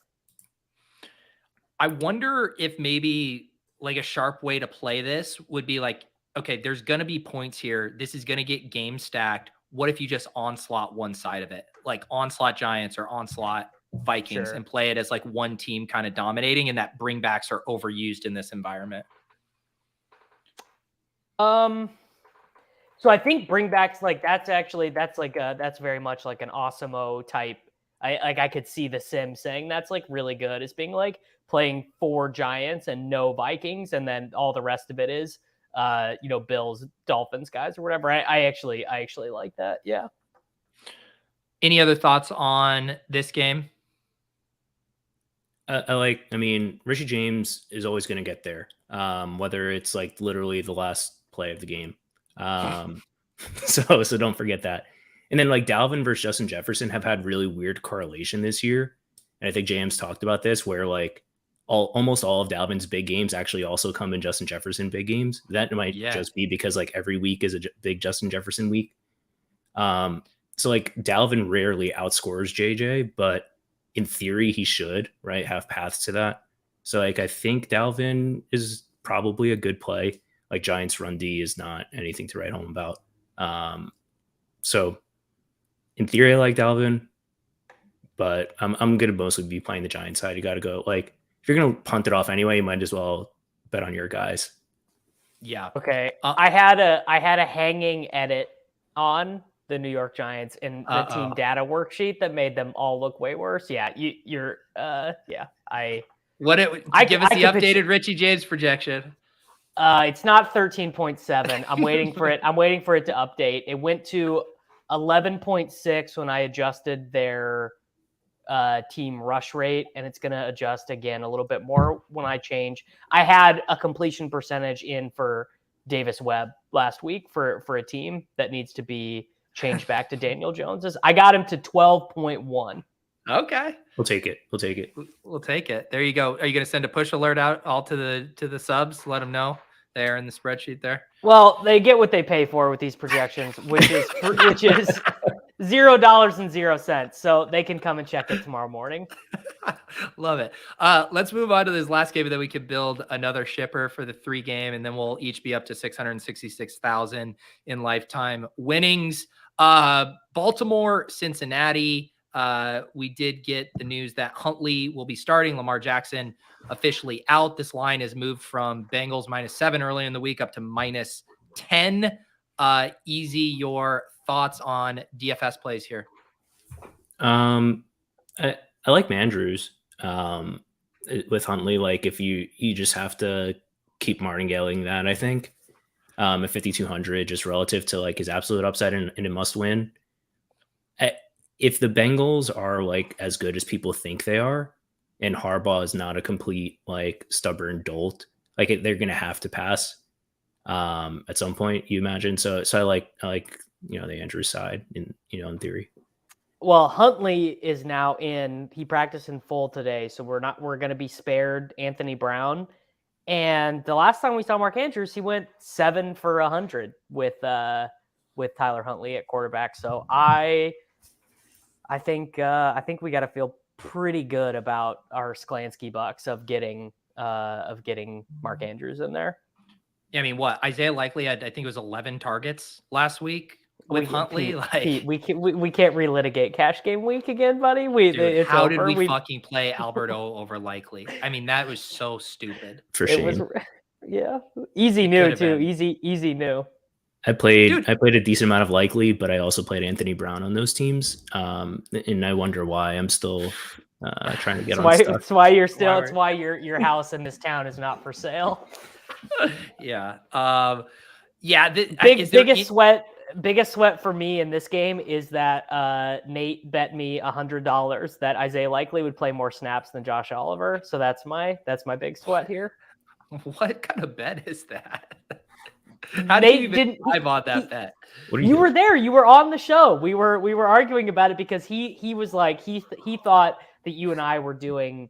I wonder if maybe like a sharp way to play this would be like, okay, there's going to be points here. This is going to get game stacked. What if you just onslaught one side of it, like onslaught Giants or onslaught Vikings, and play it as like one team kind of dominating, and that bringbacks are overused in this environment? So I think bringbacks, like that's very much like an Awesemo type. I could see the Sim saying that's like really good, as being like playing 4 Giants and no Vikings, and then all the rest of it is Bills, Dolphins guys or whatever. I actually like that. Yeah. Any other thoughts on this game? I mean, Richie James is always going to get there, whether it's like literally the last play of the game. So don't forget that. And then like Dalvin versus Justin Jefferson have had really weird correlation this year. And I think James talked about this, where like almost all of Dalvin's big games actually also come in Justin Jefferson big games. That might just be because like every week is a big Justin Jefferson week. So like Dalvin rarely outscores JJ, but in theory he should, right, have paths to that. So like I think Dalvin is probably a good play. Like Giants run D is not anything to write home about. So in theory I like Dalvin, but I'm gonna mostly be playing the Giants side. You got to go, like, if you're gonna punt it off anyway, you might as well bet on your guys. Yeah. Okay. I had a hanging edit on the New York Giants in the team data worksheet that made them all look way worse. Yeah, give us the updated Richie James projection. It's not 13.7. I'm waiting for it. I'm waiting for it to update. It went to 11.6 when I adjusted their team rush rate, and it's going to adjust again a little bit more when I change. I had a completion percentage in for Davis Webb last week for a team that needs to be changed back to Daniel Jones's. I got him to 12.1. Okay. We'll take it. We'll take it. There you go. Are you going to send a push alert out all to the subs? Let them know there in the spreadsheet there. Well, they get what they pay for with these projections, which is $0.00. So they can come and check it tomorrow morning. Love it. Let's move on to this last game, and then we could build another shipper for the 3 game, and then we'll each be up to 666,000 in lifetime winnings. Baltimore, Cincinnati. We did get the news that Huntley will be starting. Lamar Jackson officially out. This line has moved from Bengals -7 earlier in the week up to -10. Easy, your thoughts on DFS plays here? I like Mandrews with Huntley. Like if you just have to keep martingaling that, I think at 5,200, just relative to like his absolute upside and a must win. If the Bengals are like as good as people think they are, and Harbaugh is not a complete like stubborn dolt, like they're going to have to pass at some point, you imagine. So I like the Andrews side in theory. Well, Huntley is now he practiced in full today, so we're going to be spared Anthony Brown. And the last time we saw Mark Andrews, he went 7 for 100 with Tyler Huntley at quarterback. So I think we got to feel pretty good about our Sklansky Bucks of getting Mark Andrews in there. Yeah, I mean, what Isaiah Likely had, I think it was 11 targets last week with Huntley. Pete, we can't relitigate cash game week again, buddy. How did we fucking play Alberto over Likely? I mean, that was so stupid. For shame. Easy new too. Easy new. I played a decent amount of Likely, but I also played Anthony Brown on those teams. And I wonder why I'm still trying to get on stuff. It's why you're still. It's why your house in this town is not for sale. Yeah. Biggest sweat for me in this game is that Nate bet me $100 that Isaiah Likely would play more snaps than Josh Oliver. So that's my big sweat here. What kind of bet is that? How did you even live on that bet? You were there. You were on the show. We were arguing about it because he was like he thought that you and I were doing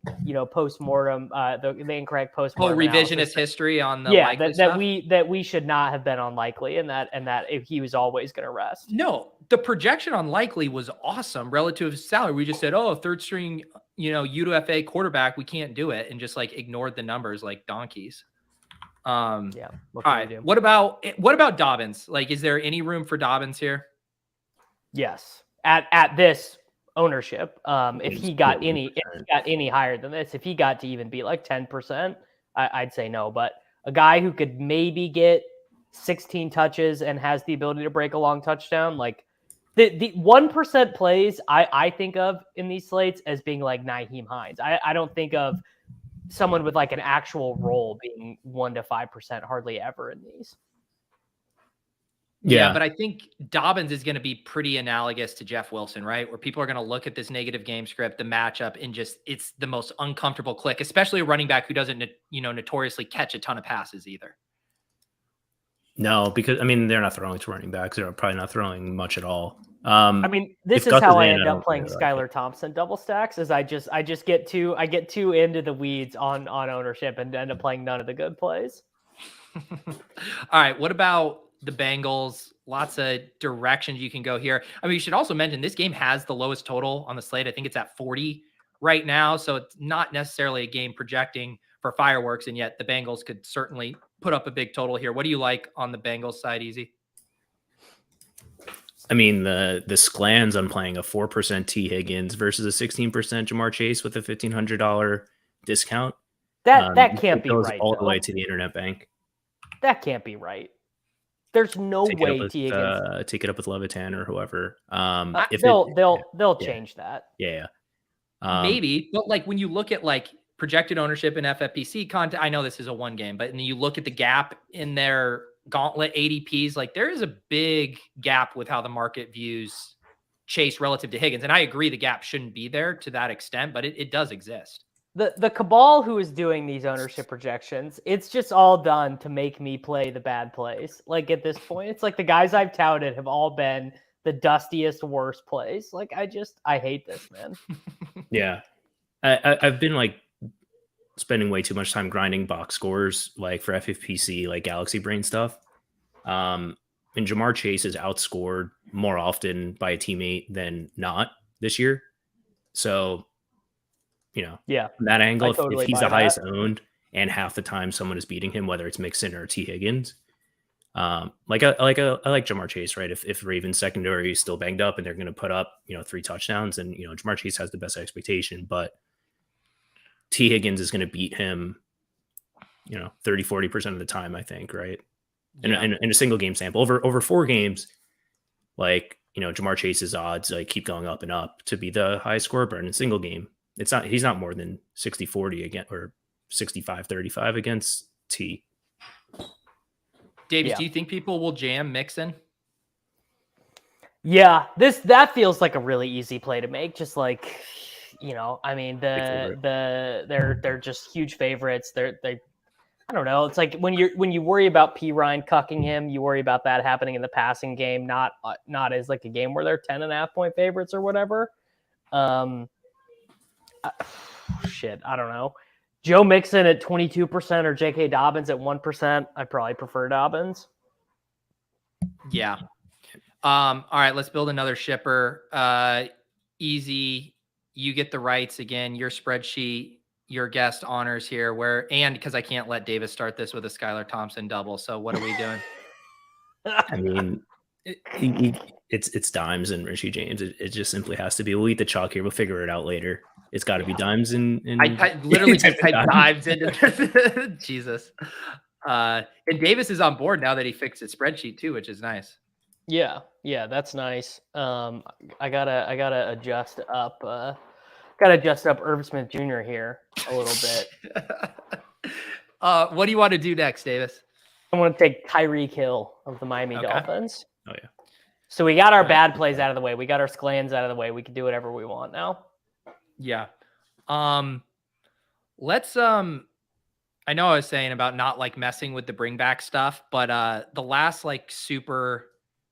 postmortem the incorrect postmortem revisionist history on the that we should not have bet on likely and that if he was always going to rest. No, the projection on likely was awesome relative to salary. We just said, third string, UFA quarterback, we can't do it, and just like ignored the numbers like donkeys. All right. What about Dobbins? Like, is there any room for Dobbins here? Yes. At this ownership, if he got any higher than this, if he got to even be like 10%, I'd say no. But a guy who could maybe get 16 touches and has the ability to break a long touchdown, like the 1% plays I think of in these slates as being like Nyheim Hines. I don't think of someone with like an actual role being 1 to 5% hardly ever in these. Yeah, but I think Dobbins is going to be pretty analogous to Jeff Wilson, right? Where people are going to look at this negative game script, the matchup, and it's the most uncomfortable click, especially a running back who doesn't, notoriously catch a ton of passes either. No, because they're not throwing to running backs. They're probably not throwing much at all. This is how I end up playing Skylar Thompson double stacks. Is I just get too into the weeds on ownership and end up playing none of the good plays. All right, what about the Bengals? Lots of directions you can go here. You should also mention this game has the lowest total on the slate. I think it's at 40 right now, so it's not necessarily a game projecting for fireworks, and yet the Bengals could certainly put up a big total here. What do you like on the Bengals side, Easy? The Sklans on playing a 4% T Higgins versus a 16% Jamar Chase with a $1,500 discount. That can't be right. All the way to the internet bank. That can't be right. There's no way T Higgins. Take it up with Levitan or whoever. They'll change that. Yeah. Maybe, but like when you look at like projected ownership in FFPC content, I know this is a one game, but when you look at the gap in their gauntlet ADPs, like there is a big gap with how the market views Chase relative to Higgins. And I agree the gap shouldn't be there to that extent, but it does exist. The cabal who is doing these ownership projections, it's just all done to make me play the bad plays. Like at this point, it's like the guys I've touted have all been the dustiest, worst plays. Like I hate this, man. Yeah. I've been like spending way too much time grinding box scores like for FFPC, like Galaxy Brain stuff. And Jamar Chase is outscored more often by a teammate than not this year. So, from that angle, if he's the highest owned and half the time someone is beating him, whether it's Mixon or T Higgins, I like Jamar Chase, right? If Ravens secondary is still banged up and they're going to put up, 3 touchdowns, and Jamar Chase has the best expectation, but T Higgins is going to beat him, 30-40% of the time, I think, right? Yeah. In a single game sample over 4 games, like, Jamar Chase's odds like keep going up and up to be the highest scorer, but in a single game, he's not more than 60-40 again or 65-35 against T. Davis, do you think people will jam Mixon? Yeah, that feels like a really easy play to make. Just like, they're just huge favorites. They I don't know. It's like when you worry about P. Ryan cucking him, you worry about that happening in the passing game, not as like a game where they're 10.5 point favorites or whatever. Shit, I don't know. Joe Mixon at 22% or J.K. Dobbins at 1%. I probably prefer Dobbins. Yeah. All right, let's build another shipper. Easy. You get the rights again. Your spreadsheet, your guest honors here. Because I can't let Davis start this with a Skylar Thompson double. So what are we doing? It's Dimes and Richie James. It just simply has to be. We'll eat the chalk here. We'll figure it out later. It's got to be Dimes and I literally just typed Dimes into Jesus. And Davis is on board now that he fixed his spreadsheet too, which is nice. Yeah, that's nice. I gotta adjust up. Irv Smith Jr. here a little bit. What do you want to do next, Davis? I want to take Tyreek Hill of the Miami Dolphins. Oh yeah. So we got our bad plays out of the way. We got our Sklans out of the way. We can do whatever we want now. Yeah. Let's I know I was saying about not like messing with the bring back stuff, but the last like super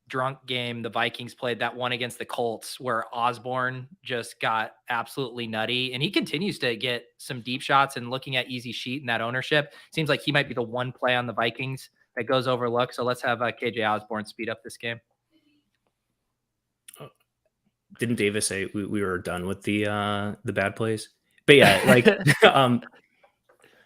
drunk game the Vikings played, that one against the Colts where Osborne just got absolutely nutty, and he continues to get some deep shots, and looking at Easy Sheet and that ownership, seems like he might be the one play on the Vikings that goes overlooked. So let's have KJ Osborne speed up this game. Didn't Davis say we were done with the bad plays? But yeah, like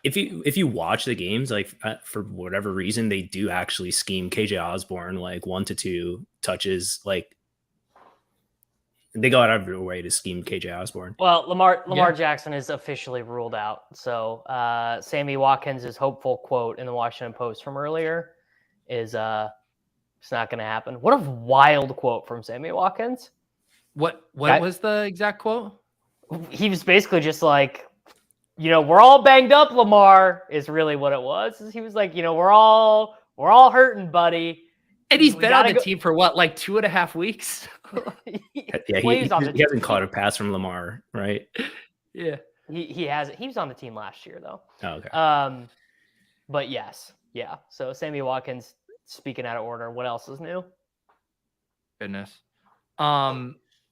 if you watch the games, like for whatever reason, they do actually scheme KJ Osborne like 1 to 2 touches. Like they go out of their way to scheme KJ Osborne. Well, Lamar Jackson is officially ruled out. So Sammy Watkins' hopeful quote in the Washington Post from earlier is it's not going to happen. What a wild quote from Sammy Watkins. What was the exact quote? He was basically just like, we're all banged up, Lamar, is really what it was. He was like, we're all hurting, buddy. And he's been on the team for what, like 2.5 weeks? Yeah, he hasn't caught a pass from Lamar, right? Yeah. He hasn't. He was on the team last year, though. Oh, okay. But yes. Yeah. So Sammy Watkins, speaking out of order. What else is new? Goodness.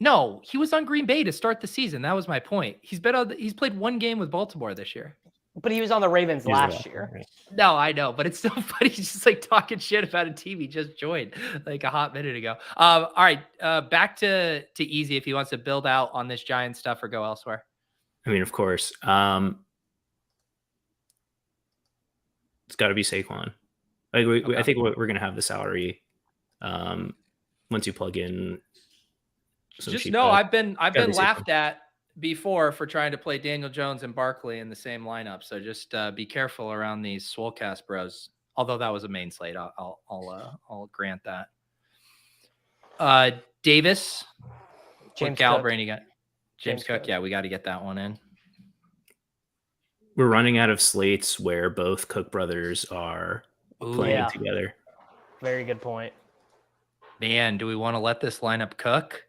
No, he was on Green Bay to start the season. That was my point. He's played one game with Baltimore this year. But he was on the Ravens last year. Right. No, I know, but it's so funny. He's just like talking shit about a team he just joined like a hot minute ago. All right, back to Easy if he wants to build out on this Giant stuff or go elsewhere. I mean, of course. It's got to be Saquon. Like Okay. I think we're gonna have the salary once you plug in. Just know I've been laughed at before for trying to play Daniel Jones and Barkley in the same lineup. So just be careful around these Swolecast bros. Although that was a main slate, I'll grant that. Davis, James what caliber Cook. you got? James Cook. Yeah, we got to get that one in. We're running out of slates where both Cook brothers are playing together. Very good point. Man, do we want to let this lineup cook?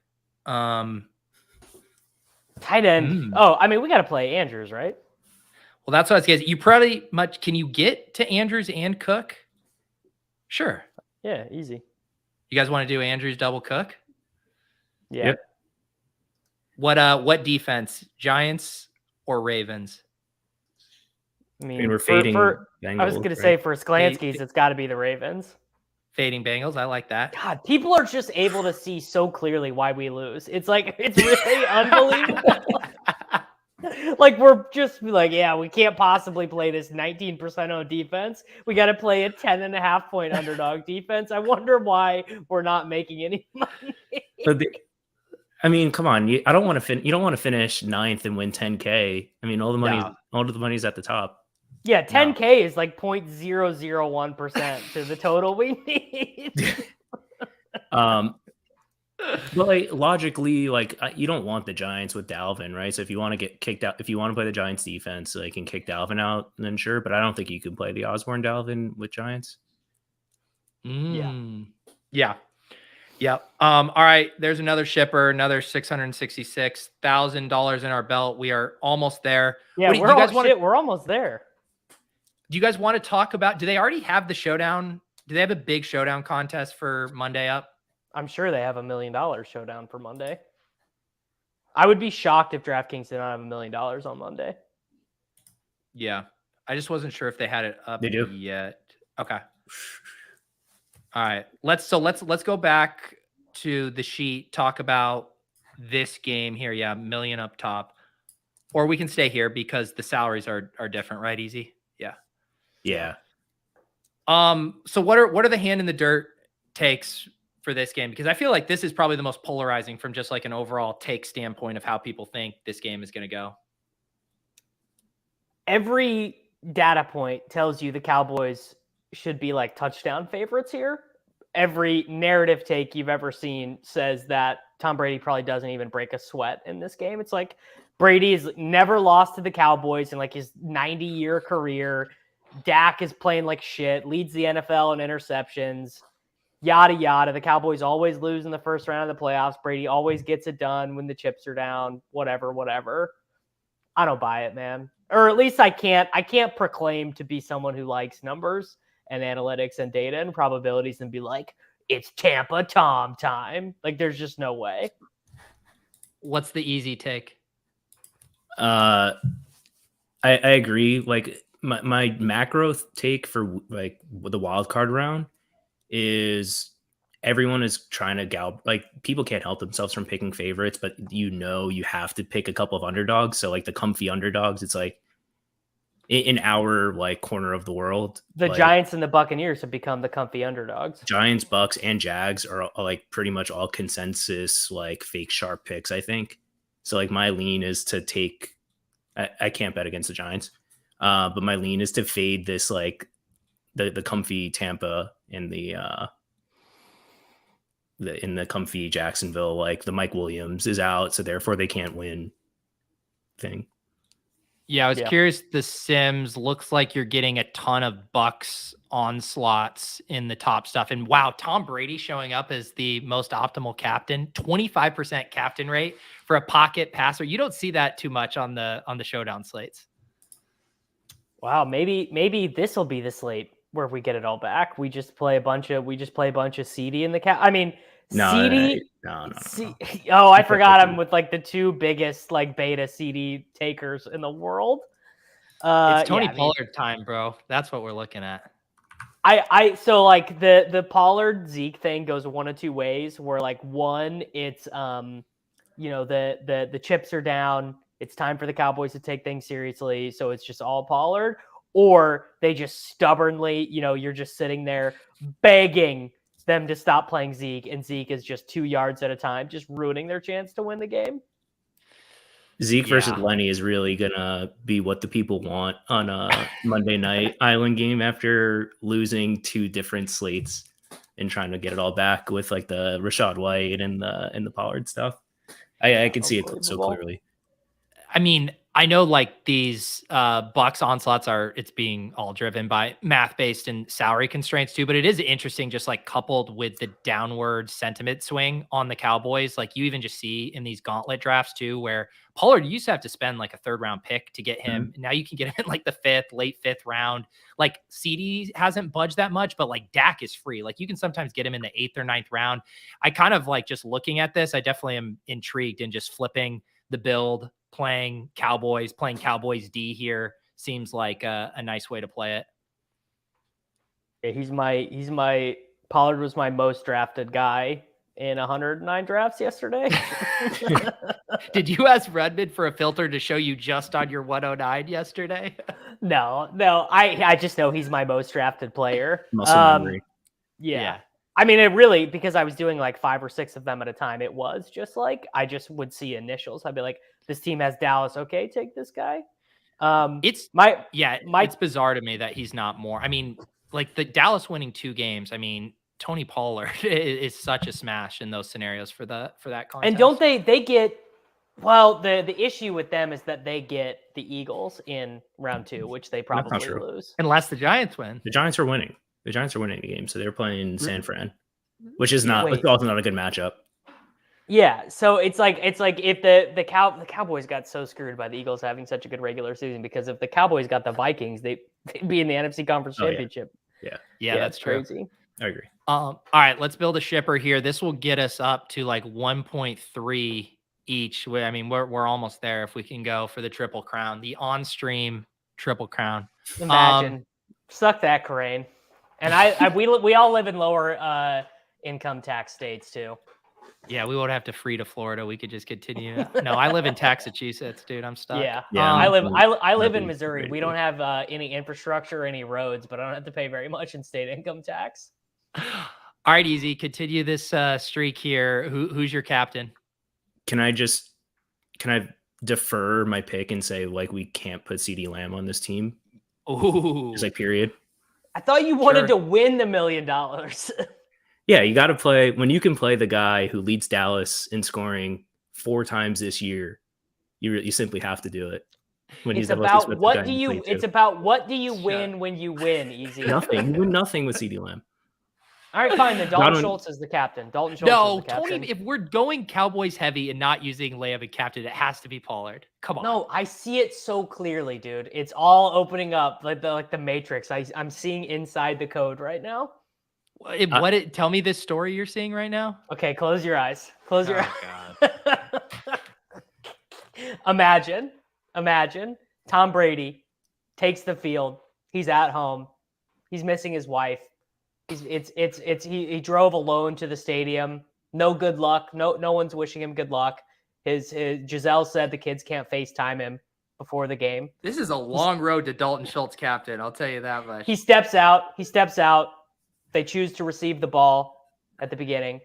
Tight end. Oh, I mean, we got to play Andrews, right? Well, that's what I was getting. You probably much. Can you get to Andrews and Cook? Sure. Yeah, easy. You guys want to do Andrews double Cook? Yeah. Yep. What defense? Giants or Ravens? I mean, we're fading. I was going to say for Sklansky's, it's got to be the Ravens. Fading Bengals. I like that. God, people are just able to see so clearly why we lose. It's like, it's really unbelievable. Like, we're just like, yeah, we can't possibly play this 19% on defense. We got to play a 10.5 point underdog defense. I wonder why we're not making any money. I mean, come on. You don't want to finish 9th and win 10K. I mean, all the money's at the top. Yeah, 10K is like 0.001% to the total we need. But like logically, like you don't want the Giants with Dalvin, right? So if you want to get kicked out, if you want to play the Giants defense, so they can kick Dalvin out, then sure. But I don't think you can play the Osborne Dalvin with Giants. Yeah. All right. There's another shipper, another $666,000 in our belt. We are almost there. Yeah, we're almost there. Do you guys want to talk about? Do they already have the showdown? Do they have a big showdown contest for Monday up? I'm sure they have $1 million showdown for Monday. I would be shocked if DraftKings did not have $1 million on Monday. Yeah. I just wasn't sure if they had it up yet. Okay. All right. Let's go back to the sheet, talk about this game here. Yeah, $1 million up top. Or we can stay here because the salaries are different, right? Easy. Yeah. Yeah. So what are the hand in the dirt takes for this game? Because I feel like this is probably the most polarizing from just like an overall take standpoint of how people think this game is going to go. Every data point tells you the Cowboys should be like touchdown favorites here. Every narrative take you've ever seen says that Tom Brady probably doesn't even break a sweat in this game. It's like Brady has never lost to the Cowboys in like his 90-year career. Dak is playing like shit, leads the NFL in interceptions, yada, yada. The Cowboys always lose in the first round of the playoffs. Brady always gets it done when the chips are down, whatever. I don't buy it, man. or at least I can't proclaim to be someone who likes numbers and analytics and data and probabilities and be like, it's Tampa Tom time. Like, there's just no way. What's the easy take? I agree. Like my macro take for like the wild card round is everyone is trying to like people can't help themselves from picking favorites, but you have to pick a couple of underdogs. So like the comfy underdogs, it's like in our like corner of the world. The like, Giants and the Buccaneers have become the comfy underdogs. Giants, Bucks, and Jags are like pretty much all consensus like fake sharp picks, I think. So like my lean is to take. I can't bet against the Giants, but my lean is to fade this like the comfy Tampa and in the comfy Jacksonville, like the Mike Williams is out, so therefore they can't win thing. Yeah, I was curious. The Sims looks like you're getting a ton of Bucks onslaughts in the top stuff. And wow, Tom Brady showing up as the most optimal captain, 25% captain rate for a pocket passer. You don't see that too much on the showdown slates. Wow, maybe this will be the slate where we get it all back. We just play a bunch of CD in the cap. I mean, CD. No. Oh, I forgot I'm with like the two biggest like beta CD takers in the world. It's Tony Pollard time, bro. That's what we're looking at. So like the Pollard Zeke thing goes one of two ways. Where like one, it's the chips are down. It's time for the Cowboys to take things seriously, so it's just all Pollard. Or they just stubbornly, you're just sitting there begging them to stop playing Zeke, and Zeke is just 2 yards at a time, just ruining their chance to win the game. Zeke versus Lenny is really gonna be what the people want on a Monday night island game after losing 2 different slates and trying to get it all back with like the Rashad White and the Pollard stuff. I can see it so clearly. I mean, I know like these Bucks onslaughts it's being all driven by math-based and salary constraints too, but it is interesting just like coupled with the downward sentiment swing on the Cowboys. Like you even just see in these gauntlet drafts too, where Pollard used to have to spend like a 3rd round pick to get him. Mm-hmm. Now you can get him in like the late fifth round. Like CD hasn't budged that much, but like Dak is free. Like you can sometimes get him in the 8th or 9th round. I kind of like just looking at this, I definitely am intrigued in just flipping the build, playing Cowboys D here seems like a nice way to play it. Yeah, he's my Pollard was my most drafted guy in 109 drafts yesterday. Did you ask Redmond for a filter to show you just on your 109 yesterday? No. I just know he's my most drafted player. Muscle memory. Yeah. I mean, it really, because I was doing like 5 or 6 of them at a time, it was just like, I just would see initials. I'd be like, this team has Dallas. Okay, take this guy. It's bizarre to me that he's not more. I mean, like the Dallas winning 2 games. I mean, Tony Pollard is such a smash in those scenarios for that contest. And don't they get, well, the issue with them is that they get the Eagles in round 2, which they probably lose. Unless the Giants win. The Giants are winning. The Giants are winning the game, so they're playing San Fran, which is it's also not a good matchup. Yeah, so it's like if the Cowboys got so screwed by the Eagles having such a good regular season, because if the Cowboys got the Vikings, they'd be in the NFC Conference Championship. Yeah, that's crazy. I agree. All right, let's build a shipper here. This will get us up to like 1.3 each. I mean, we're almost there if we can go for the Triple Crown, the on-stream Triple Crown. Imagine, suck that, Corain. And we all live in lower income tax states too. Yeah, we won't have to free to Florida. We could just continue. No, I live in Massachusetts, dude. I'm stuck. Yeah. I live in Missouri. We don't have any infrastructure, any roads, but I don't have to pay very much in state income tax. All right, Easy. Continue this streak here. Who's your captain? Can I defer my pick and say like we can't put CeeDee Lamb on this team? Ooh. Just like period. I thought you wanted to win the $1 million. Yeah, you got to play when you can play the guy who leads Dallas in scoring 4 times this year. You simply have to do it. When it's about what do you. It's about what do you win when you win. Easy. Nothing. You win nothing with CeeDee Lamb. All right, fine. Then Dalton Schultz is the captain. Dalton Schultz is the captain. Tony, if we're going Cowboys heavy and not using Leia and captain, it has to be Pollard. Come on. No, I see it so clearly, dude. It's all opening up like the Matrix. I'm seeing inside the code right now. Tell me this story you're seeing right now. Okay, close your eyes. Close your eyes. Imagine Tom Brady takes the field. He's at home. He's missing his wife. He drove alone to the stadium. No good luck. No one's wishing him good luck. His Giselle said the kids can't FaceTime him before the game. This is a long road to Dalton Schultz captain. I'll tell you that much. He steps out. They choose to receive the ball at the beginning.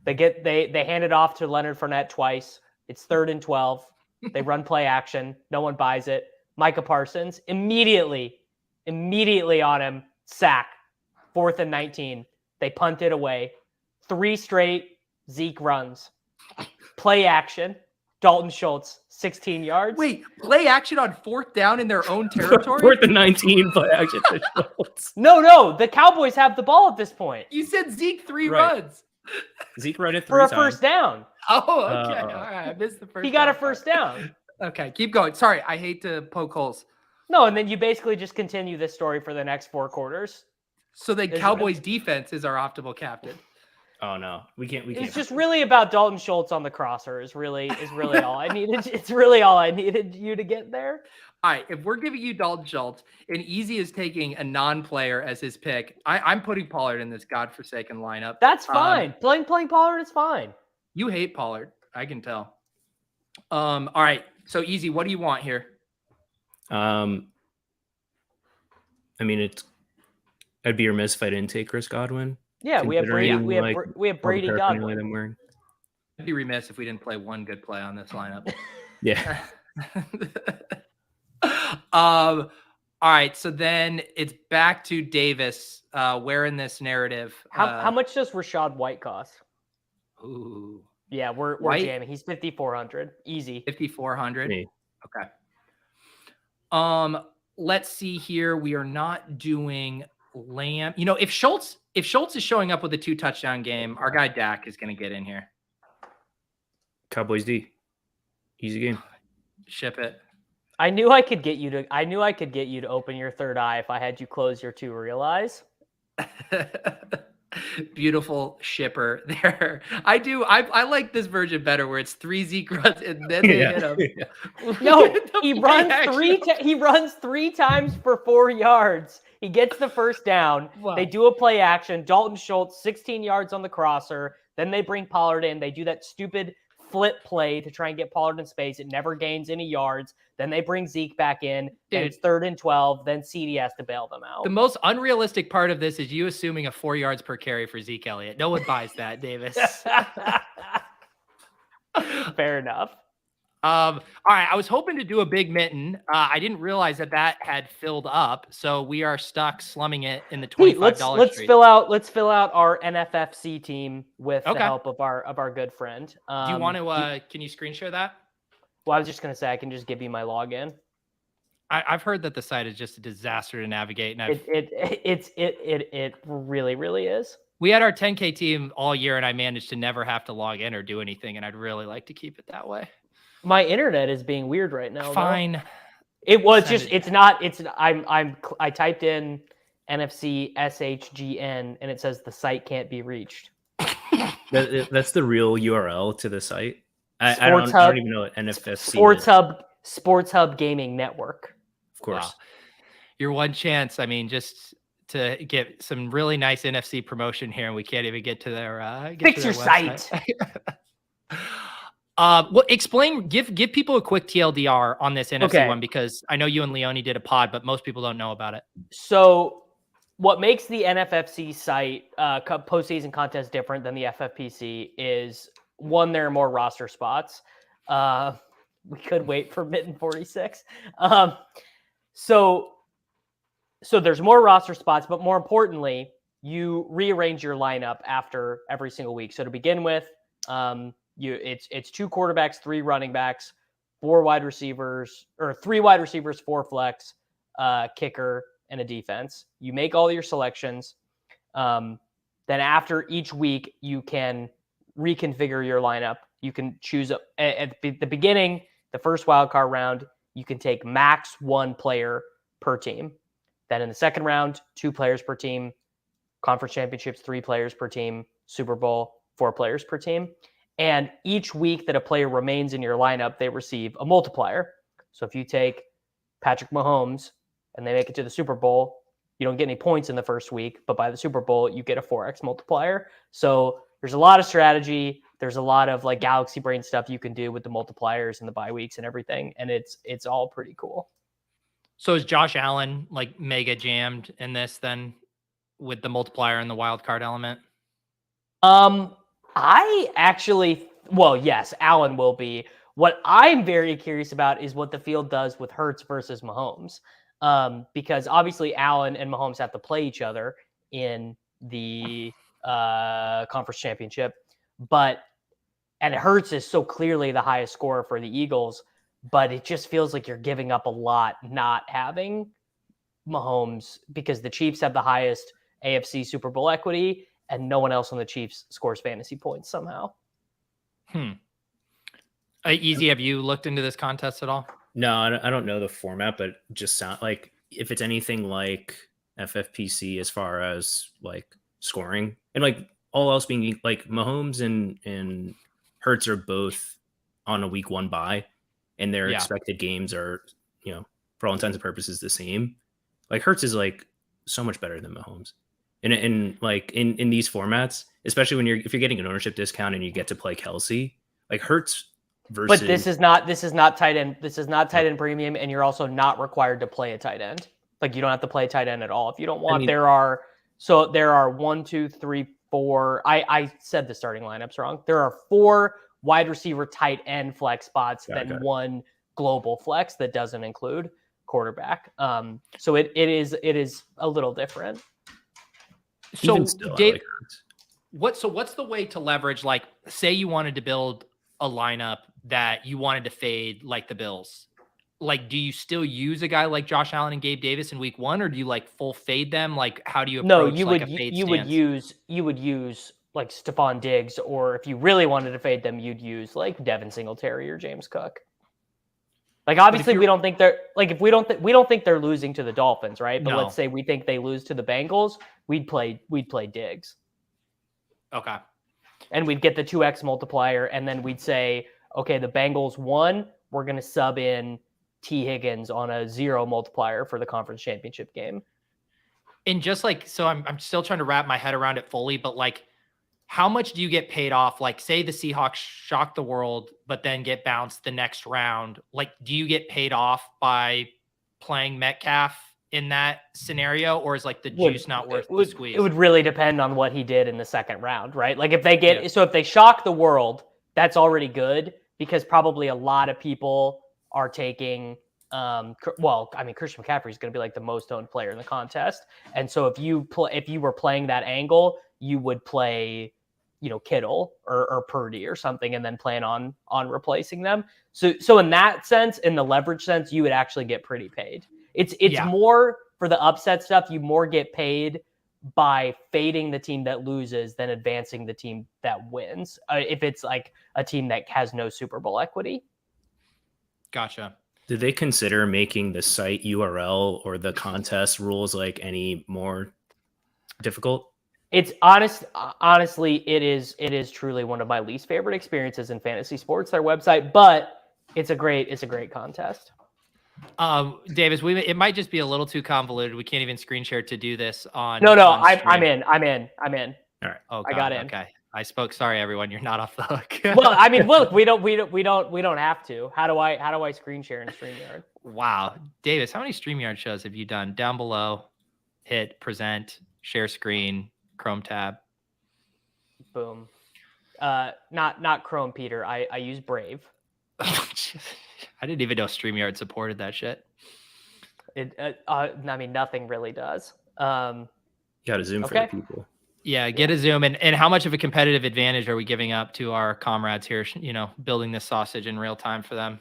They hand it off to Leonard Fournette twice. It's 3rd and 12. They run play action. No one buys it. Micah Parsons immediately on him. Sack. 4th and 19. They punt it away. 3 straight Zeke runs. Play action. Dalton Schultz, 16 yards. Wait, play action on 4th down in their own territory? 4th and 19, play action to Schultz. No. The Cowboys have the ball at this point. You said Zeke 3 runs. Zeke ran it 3 for times. a first down. Oh, okay. All right. I missed the first. He got a first down. Okay, keep going. Sorry, I hate to poke holes. No, and then you basically just continue this story for the next 4 quarters. So the Cowboys defense is our optimal captain. Oh no, we can't. It's just really about Dalton Schultz on the crosser. Is really all I needed. It's really all I needed you to get there. All right, if we're giving you Dalton Schultz and Easy is taking a non-player as his pick, I'm putting Pollard in this godforsaken lineup. That's fine. Playing Pollard is fine. You hate Pollard, I can tell. All right, so Easy, what do you want here? I mean, I'd be remiss if I didn't take Chris Godwin. Yeah, we have Brady. We have Brady Godwin. I'm wearing. I'd be remiss if we didn't play one good play on this lineup. Yeah. All right, so then it's back to Davis. Where in this narrative? How much does Rachaad White cost? Ooh. Yeah, we're jamming. He's 5,400. Easy. 5,400. Okay. Let's see here. We are not doing Lamb. You know, if Schultz is showing up with a 2 touchdown game, our guy Dak is going to get in here. Cowboys D. Easy game. Ship it. I knew I could get you to open your third eye if I had you close your 2 real eyes. Beautiful shipper there. I like this version better where it's 3 Zeke runs and then they hit him. Yeah. No, he runs 3 times for 4 yards. He gets the first down. Wow. They do a play action. Dalton Schultz, 16 yards on the crosser. Then they bring Pollard in. They do that stupid flip play to try and get Pollard in space. It never gains any yards. Then they bring Zeke back in. And it's 3rd and 12. Then CD has to bail them out. The most unrealistic part of this is you assuming a 4 yards per carry for Zeke Elliott. No one buys that, Davis. Fair enough. All right. I was hoping to do a big mitten. I didn't realize that had filled up. So we are stuck slumming it in the $25. Let's fill out our NFFC team with the help of our good friend. Do you want to, can you screen share that? Well, I was just going to say, I can just give you my login. I've heard that the site is just a disaster to navigate. And it really, really is. We had our 10K team all year and I managed to never have to log in or do anything. And I'd really like to keep it that way. My internet is being weird right now. Fine. Though. I typed in NFC SHGN and it says the site can't be reached. That's the real URL to the site. I don't even know what NFFC is. Sports Hub Gaming Network. Of course. Wow. Your one chance. I mean, just to get some really nice NFC promotion here, and we can't even get to their fix your site. Well, give people a quick TLDR on this NFC one, because I know you and Leone did a pod, but most people don't know about it. So what makes the NFFC site postseason contest different than the FFPC is, one, there are more roster spots. We could wait for Mitten 46. So there's more roster spots, but more importantly, you rearrange your lineup after every single week. So to begin with, it's 2 quarterbacks, 3 running backs, 4 wide receivers, or 3 wide receivers, 4 flex, kicker, and a defense. You make all your selections. Then after each week, you can reconfigure your lineup. You can choose at the beginning, the first wildcard round, you can take max 1 player per team. Then in the second round, 2 players per team. Conference championships, 3 players per team. Super Bowl, 4 players per team. And each week that a player remains in your lineup, they receive a multiplier. So if you take Patrick Mahomes and they make it to the Super Bowl, you don't get any points in the first week, but by the Super Bowl, you get a 4x multiplier. So there's a lot of strategy. There's a lot of like galaxy brain stuff you can do with the multipliers and the bye weeks and everything. And it's all pretty cool. So is Josh Allen like mega jammed in this then with the multiplier and the wild card element? I actually, well, yes, Allen will be. What I'm very curious about is what the field does with Hurts versus Mahomes. Because obviously Allen and Mahomes have to play each other in the conference championship, and Hurts is so clearly the highest scorer for the Eagles, but it just feels like you're giving up a lot not having Mahomes because the Chiefs have the highest AFC Super Bowl equity and no one else on the Chiefs scores fantasy points somehow. Easy, have you looked into this contest at all? No, I don't know the format, but just sound like if it's anything like FFPC as far as like scoring and like all else being like Mahomes and Hurts are both on a week 1 bye and their expected games are, for all intents and purposes the same. Like Hurts is like so much better than Mahomes. And like in these formats, especially if you're getting an ownership discount and you get to play Kelsey, like Hurts versus. But this is not tight end. This is not tight end premium, and you're also not required to play a tight end. Like you don't have to play tight end at all if you don't want. There are 1, 2, 3, 4. I said the starting lineups wrong. There are 4 wide receiver tight end flex spots, then 1 global flex that doesn't include quarterback. So it is a little different. So Dave, what's the way to leverage? Like, say you wanted to build a lineup that you wanted to fade like the Bills. Like, do you still use a guy like Josh Allen and Gabe Davis in week 1, or do you like full fade them? Like, how do you approach a fade stance? You would use like Stephon Diggs, or if you really wanted to fade them, you'd use like Devin Singletary or James Cook. Like obviously we don't think they're like, if we don't think they're losing to the Dolphins, right? But let's say we think they lose to the Bengals, we'd play Diggs. Okay. And we'd get the 2x multiplier, and then we'd say, okay, the Bengals won, we're going to sub in T. Higgins on a 0 multiplier for the conference championship game. And just like, so I'm still trying to wrap my head around it fully, but like, how much do you get paid off? Like, say the Seahawks shock the world, but then get bounced the next round. Like, do you get paid off by playing Metcalf in that scenario, or is like the juice not worth the squeeze? It would really depend on what he did in the second round, right? Like if they get, so if they shock the world, that's already good because probably a lot of people are taking, Christian McCaffrey is going to be like the most owned player in the contest. And so if you were playing that angle, you would play, Kittle or Purdy or something, and then plan on replacing them. So in that sense, in the leverage sense, you would actually get pretty paid. It's more for the upset stuff. You more get paid by fading the team that loses than advancing the team that wins. If it's like a team that has no Super Bowl equity. Gotcha. Did they consider making the site URL or the contest rules like any more difficult? It's honestly, it is truly one of my least favorite experiences in fantasy sports, their website, but it's a great contest. Davis, it might just be a little too convoluted. We can't even screen share to do this on. No, on I'm in. All right. Oh, I got in. Okay. I spoke. Sorry, everyone. You're not off the hook. Well, I mean, look, we don't have to. How do I screen share in StreamYard? Wow. Davis, how many StreamYard shows have you done? Down below, hit present, share screen, Chrome tab. Boom. Not Chrome, Peter. I use Brave. I didn't even know StreamYard supported that shit. Nothing really does. You got to zoom for the people. Yeah, get a zoom. And how much of a competitive advantage are we giving up to our comrades here, building this sausage in real time for them?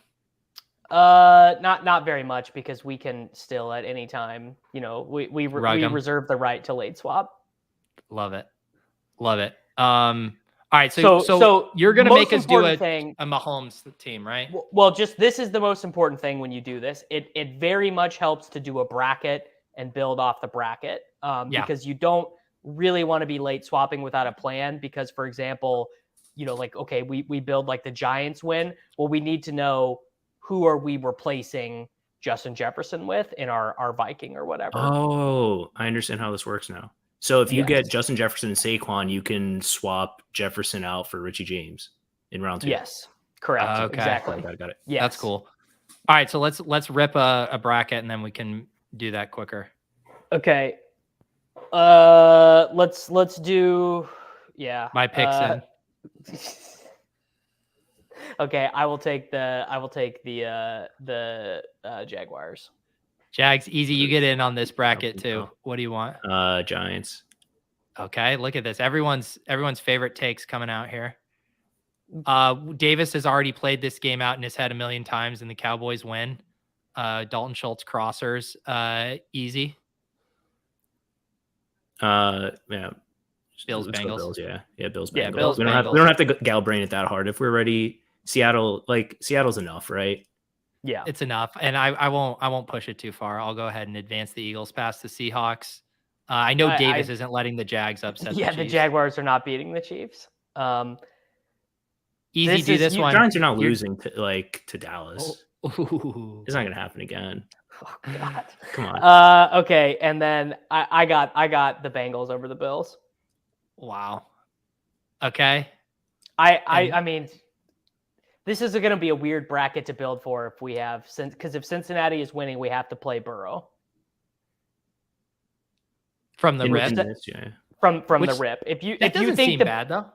Not very much, because we can still at any time, we reserve the right to late swap. Love it. Love it. All right, so you're gonna make us do a Mahomes team, right? Well, just this is the most important thing when you do this. It very much helps to do a bracket and build off the bracket, because you don't really want to be late swapping without a plan. Because, for example, like, okay, we build like the Giants win. Well, we need to know who are we replacing Justin Jefferson with in our Viking or whatever. Oh, I understand how this works now. So if you get Justin Jefferson and Saquon, you can swap Jefferson out for Richie James in round 2. Yes, correct. Okay. Exactly. Got it. Yeah, that's cool. All right, so let's rip a bracket and then we can do that quicker. Okay. Let's do my picks in. Okay, I will take the Jaguars. Jags, easy. You get in on this bracket too. What do you want? Giants. Okay, look at this. Everyone's favorite takes coming out here. Davis has already played this game out in his head a million times, and the Cowboys win. Dalton Schultz crossers, easy. Yeah. Bills, Bengals. Bills, yeah, Bills, Bengals. Yeah, Bills, we don't have to gal brain it that hard. If we're ready, Seattle's enough, right? Yeah, it's enough, and I won't push it too far. I'll go ahead and advance the Eagles past the Seahawks. I know Davis isn't letting the Jags upset. Yeah, the Jaguars are not beating the Chiefs. Easy, do this one. Giants are not losing to Dallas. Ooh. It's not gonna happen again. Oh God, come on. Okay, and then I got the Bengals over the Bills. Wow. Okay. I mean, this is going to be a weird bracket to build for if we have, because if Cincinnati is winning, we have to play Burrow. From the rip? From the rip. If you doesn't think seem bad, though.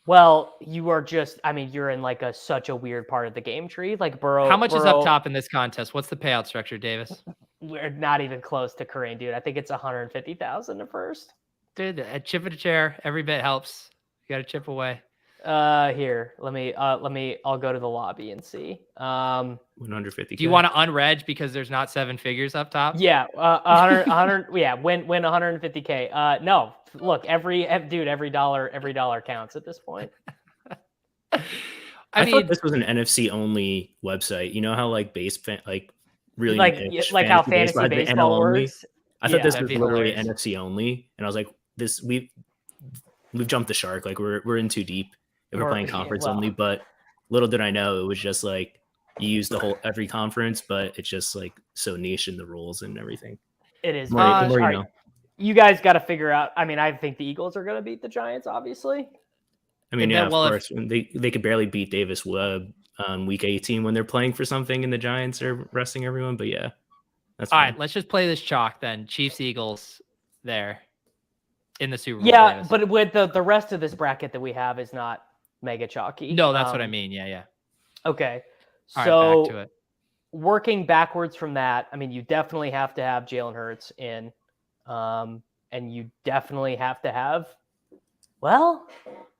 Well, you are just, I mean, you're in like such a weird part of the game tree. Like Burrow. How much is up top in this contest? What's the payout structure, Davis? We're not even close to Kareem, dude. I think it's 150,000 at first. Dude, a chip at a chair. Every bit helps. You got to chip away. Here, I'll go to the lobby and see. 150. Do you want to unreg because there's not 7 figures up top? Yeah, 100. Yeah, win 150K. No, look, every dollar counts at this point. I thought this was an NFC only website. You know how really like how fantasy baseball works. I thought this was literally NFC only, and I was like, we've jumped the shark. Like we're in too deep. We're playing conference only, but little did I know it was just like you use every conference, but it's just like so niche in the rules and everything. It is. The more you know. You guys got to figure out. I mean, I think the Eagles are going to beat the Giants, obviously. I mean, of course. They could barely beat Davis Webb on week 18 when they're playing for something, and the Giants are resting everyone. But yeah, that's all right. Let's just play this chalk then. Chiefs, Eagles, there in the Super Bowl. Yeah, Davis. But with the rest of this bracket that we have is not mega chalky. No, that's what I mean. Yeah. Okay. All so right, back to it. Working backwards from that, I mean, you definitely have to have Jalen Hurts in, and you definitely have to have. Well,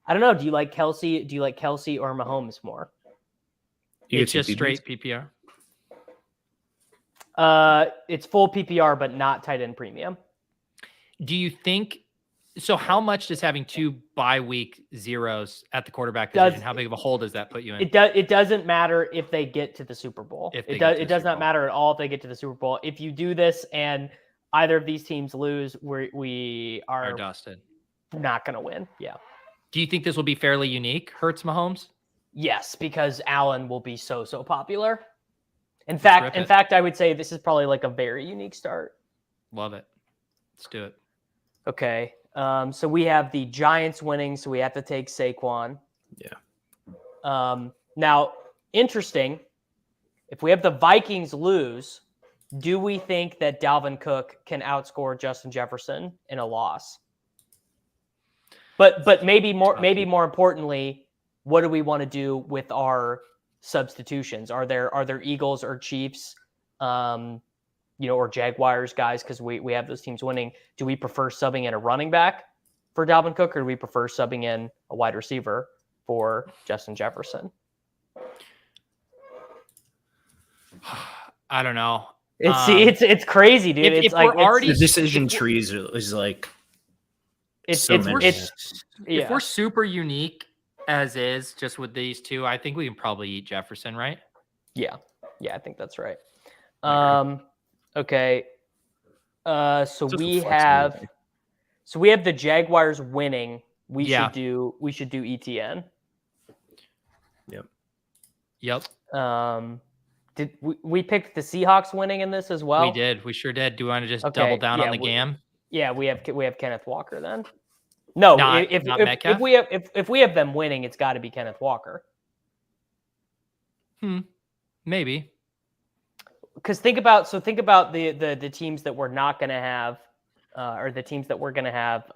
I don't know. Do you like Kelsey? Do you like Kelsey or Mahomes more? It's just straight PPR. It's full PPR, but not tight end premium. Do you think? So how much does having 2 bye week zeros at the quarterback position, how big of a hole does that put you in? It doesn't matter if they get to the Super Bowl. It does not matter at all if they get to the Super Bowl. If you do this and either of these teams lose, we are dusted. Not going to win. Yeah. Do you think this will be fairly unique, Hurts Mahomes? Yes, because Allen will be so popular. In fact, I would say this is probably like a very unique start. Love it. Let's do it. Okay. So we have the Giants winning, so we have to take Saquon. Yeah. Now, interesting. If we have the Vikings lose, do we think that Dalvin Cook can outscore Justin Jefferson in a loss? But maybe more importantly, what do we want to do with our substitutions? Are there Eagles or Chiefs, or Jaguars guys, because we have those teams winning? Do we prefer subbing in a running back for Dalvin Cook, or do we prefer subbing in a wide receiver for Justin Jefferson? I don't know. It's crazy, dude. If it's like the decision trees is like If we're super unique as is, just with these two, I think we can probably eat Jefferson, right? Yeah, I think that's right. Okay. So we have the Jaguars winning. We should do ETN. Yep. Did we picked the Seahawks winning in this as well? We did. We sure did. Do you want to just double down on the game? Yeah, we have Kenneth Walker then. No, if we have them winning, it's got to be Kenneth Walker. Maybe. Because think about the teams that we're not going to have, or the teams that we're going to have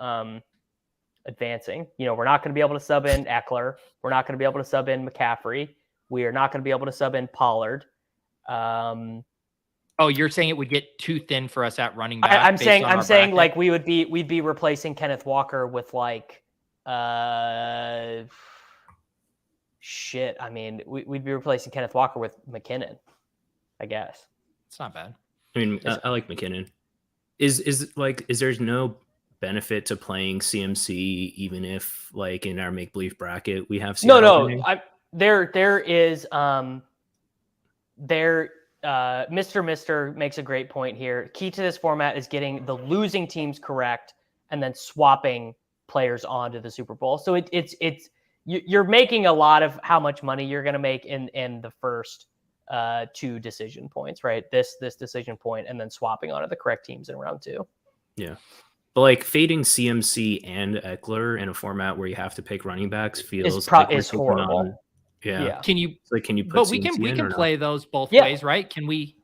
advancing. We're not going to be able to sub in Eckler. We're not going to be able to sub in McCaffrey. We are not going to be able to sub in Pollard. You're saying it would get too thin for us at running back? I'm saying like we'd be replacing Kenneth Walker with like shit. I mean, we'd be replacing Kenneth Walker with McKinnon, I guess. It's not bad. I mean, I like McKinnon. Is there's no benefit to playing CMC even if like in our make believe bracket we have Seattle winning? There is Mr. makes a great point here. Key to this format is getting the losing teams correct and then swapping players onto the Super Bowl. So you're making a lot of how much money you're going to make in the first 2 decision points, right? This decision point and then swapping onto the correct teams in round 2. Yeah. But like fading CMC and Eckler in a format where you have to pick running backs feels is horrible. Yeah. Can you put but we can play those both ways, right? Can we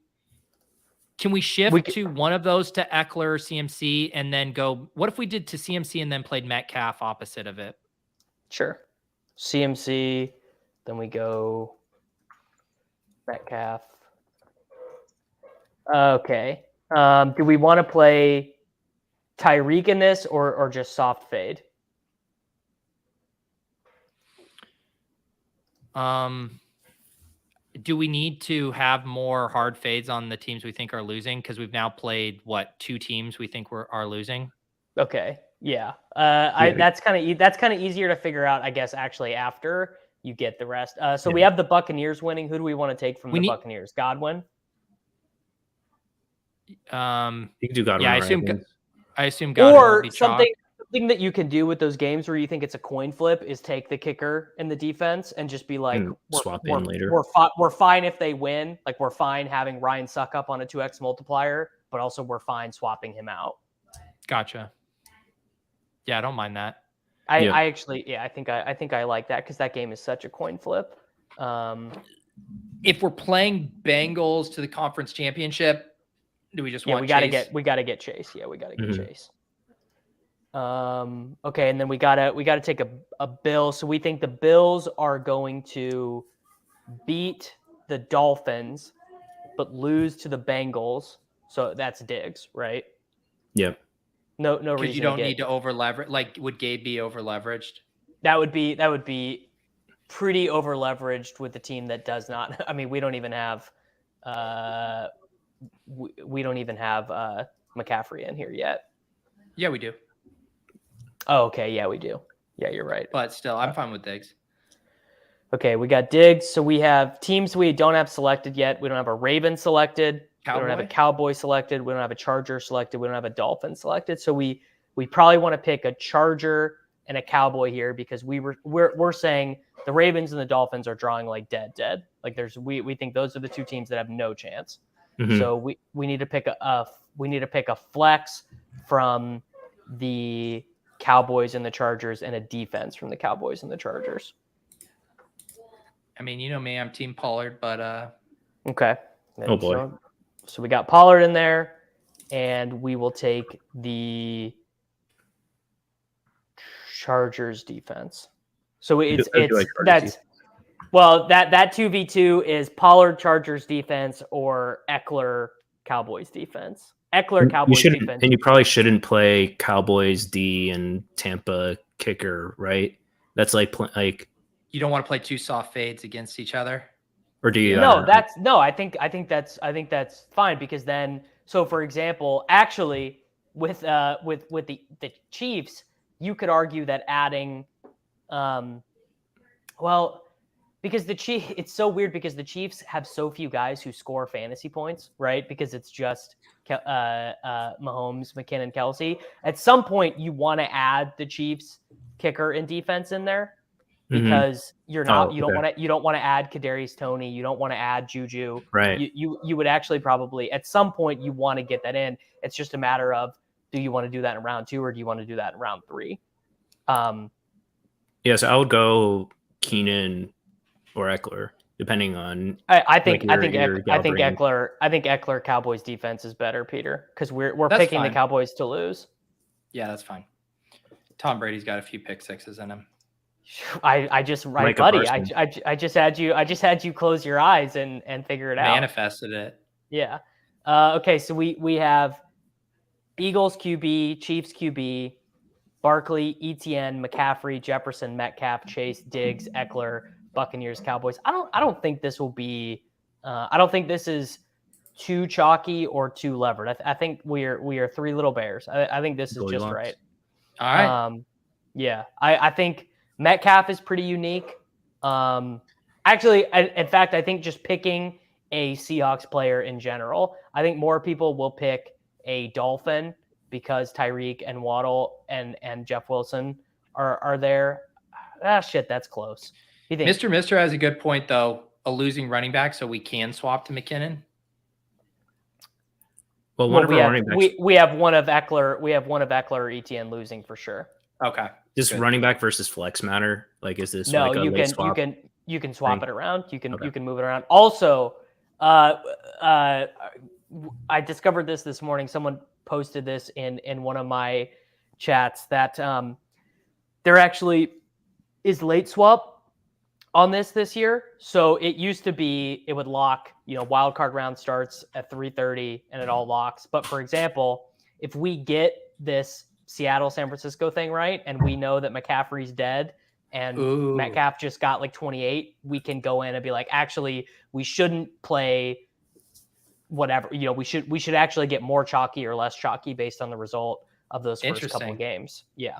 shift to one of those to Eckler, CMC, and then go? What if we did to CMC and then played Metcalf opposite of it? Sure. CMC, then we go Metcalf. Okay. Do we want to play Tyreek in this or just soft fade? Do we need to have more hard fades on the teams we think are losing? Because we've now played 2 teams we think are losing. Okay. Yeah. That's kind of easier to figure out, I guess, actually after you get the rest. We have the Buccaneers winning. Who do we want to take from the Buccaneers? Godwin. You can do Godwin. Yeah, I assume Godwin or will be something that you can do with those games where you think it's a coin flip is take the kicker in the defense and just be like, swap in later. We're fine if they win. Like we're fine having Ryan suck up on a 2x multiplier, but also we're fine swapping him out. Gotcha. Yeah, I don't mind that. I think I like that because that game is such a coin flip. If we're playing Bengals to the conference championship, do we just want we gotta get Chase. Yeah, we gotta get Chase. Okay, and then we gotta take a Bill. So we think the Bills are going to beat the Dolphins, but lose to the Bengals. So that's Diggs, right? Yep. No reason. Because you don't need to over leverage. Like, would Gabe be over leveraged? That would be pretty over leveraged with the team that does not. I mean, we don't even have McCaffrey in here yet. Yeah, we do. Oh, okay. Yeah, we do. Yeah, you're right. But still, I'm fine with Diggs. Okay, we got Diggs. So we have teams we don't have selected yet. We don't have a Raven selected. Cowboy? We don't have a Cowboy selected. We don't have a Charger selected. We don't have a Dolphin selected. So we probably want to pick a Charger and a Cowboy here because we're saying the Ravens and the Dolphins are drawing like dead. Like we think those are the 2 teams that have no chance. Mm-hmm. So we need to pick a flex from the Cowboys and the Chargers and a defense from the Cowboys and the Chargers. I mean, you know me, I'm Team Pollard, but okay. Oh boy. So we got Pollard in there, and we will take the Chargers defense. So that 2v2 is Pollard Chargers defense or Eckler Cowboys defense. Eckler Cowboys defense. And you probably shouldn't play Cowboys D and Tampa kicker, right? That's like you don't want to play 2 soft fades against each other. Or do you? I think that's fine because then, so for example, actually with the Chiefs, you could argue that adding, because it's so weird because the Chiefs have so few guys who score fantasy points, right? Because it's just Mahomes, McKinnon, Kelsey. At some point, you want to add the Chiefs kicker and defense in there because you don't want to add Kadarius Toney, you don't want to add Juju. Right. You would actually probably at some point you want to get that in. It's just a matter of, do you want to do that in round 2 or do you want to do that in round 3? Yeah, so I would go Keenan or Eckler, depending on. I think Eckler Cowboys defense is better, Peter, because we're picking the Cowboys to lose. Yeah, that's fine. Tom Brady's got a few pick sixes in him. I just had you close your eyes and figure it out. Manifested it. Yeah. Okay, so we have Eagles QB, Chiefs QB, Barkley, Etienne, McCaffrey, Jefferson, Metcalf, Chase, Diggs, Eckler, Buccaneers, Cowboys. I don't think this will be. I don't think this is too chalky or too levered. I think we are 3 little bears. I think this is just right. All right. Yeah. I think Metcalf is pretty unique. Actually, in fact, I think just picking a Seahawks player in general, I think more people will pick a Dolphin because Tyreek and Waddle and Jeff Wilson are there. Shit, that's close. Mr. Mister has a good point, though. A losing running back, so we can swap to McKinnon. Well, we have one of Eckler. We have one of Eckler or Etienne losing for sure. Okay. Does running back versus flex matter? Like, is this no? Like you can swap it around. You can move it around. Also, I discovered this morning. Someone posted this in one of my chats that there actually is late swap on this year. So it used to be it would lock, wildcard round starts at 3:30 and it all locks. But for example, if we get this Seattle San Francisco thing right and we know that McCaffrey's dead and Metcalf just got like 28, we can go in and be like, actually, we shouldn't play whatever. We should actually get more chalky or less chalky based on the result of those first couple of games. Yeah.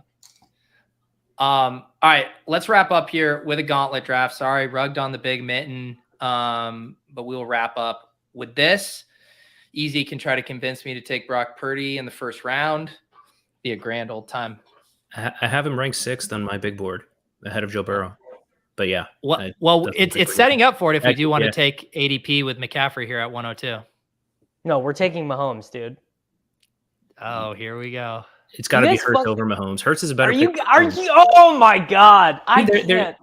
All right, let's wrap up here with a gauntlet draft. Sorry, rugged on the big mitten. But we'll wrap up with this. Easy can try to convince me to take Brock Purdy in the first round. Be a grand old time. I have him ranked 6th on my big board, ahead of Joe Burrow. But yeah. Well, it's setting up for it if we do want to take ADP with McCaffrey here at 102. No, we're taking Mahomes, dude. Oh, here we go. It's got to be Hurts over Mahomes. Hurts is a better pick. Are you? Oh my God! I can't.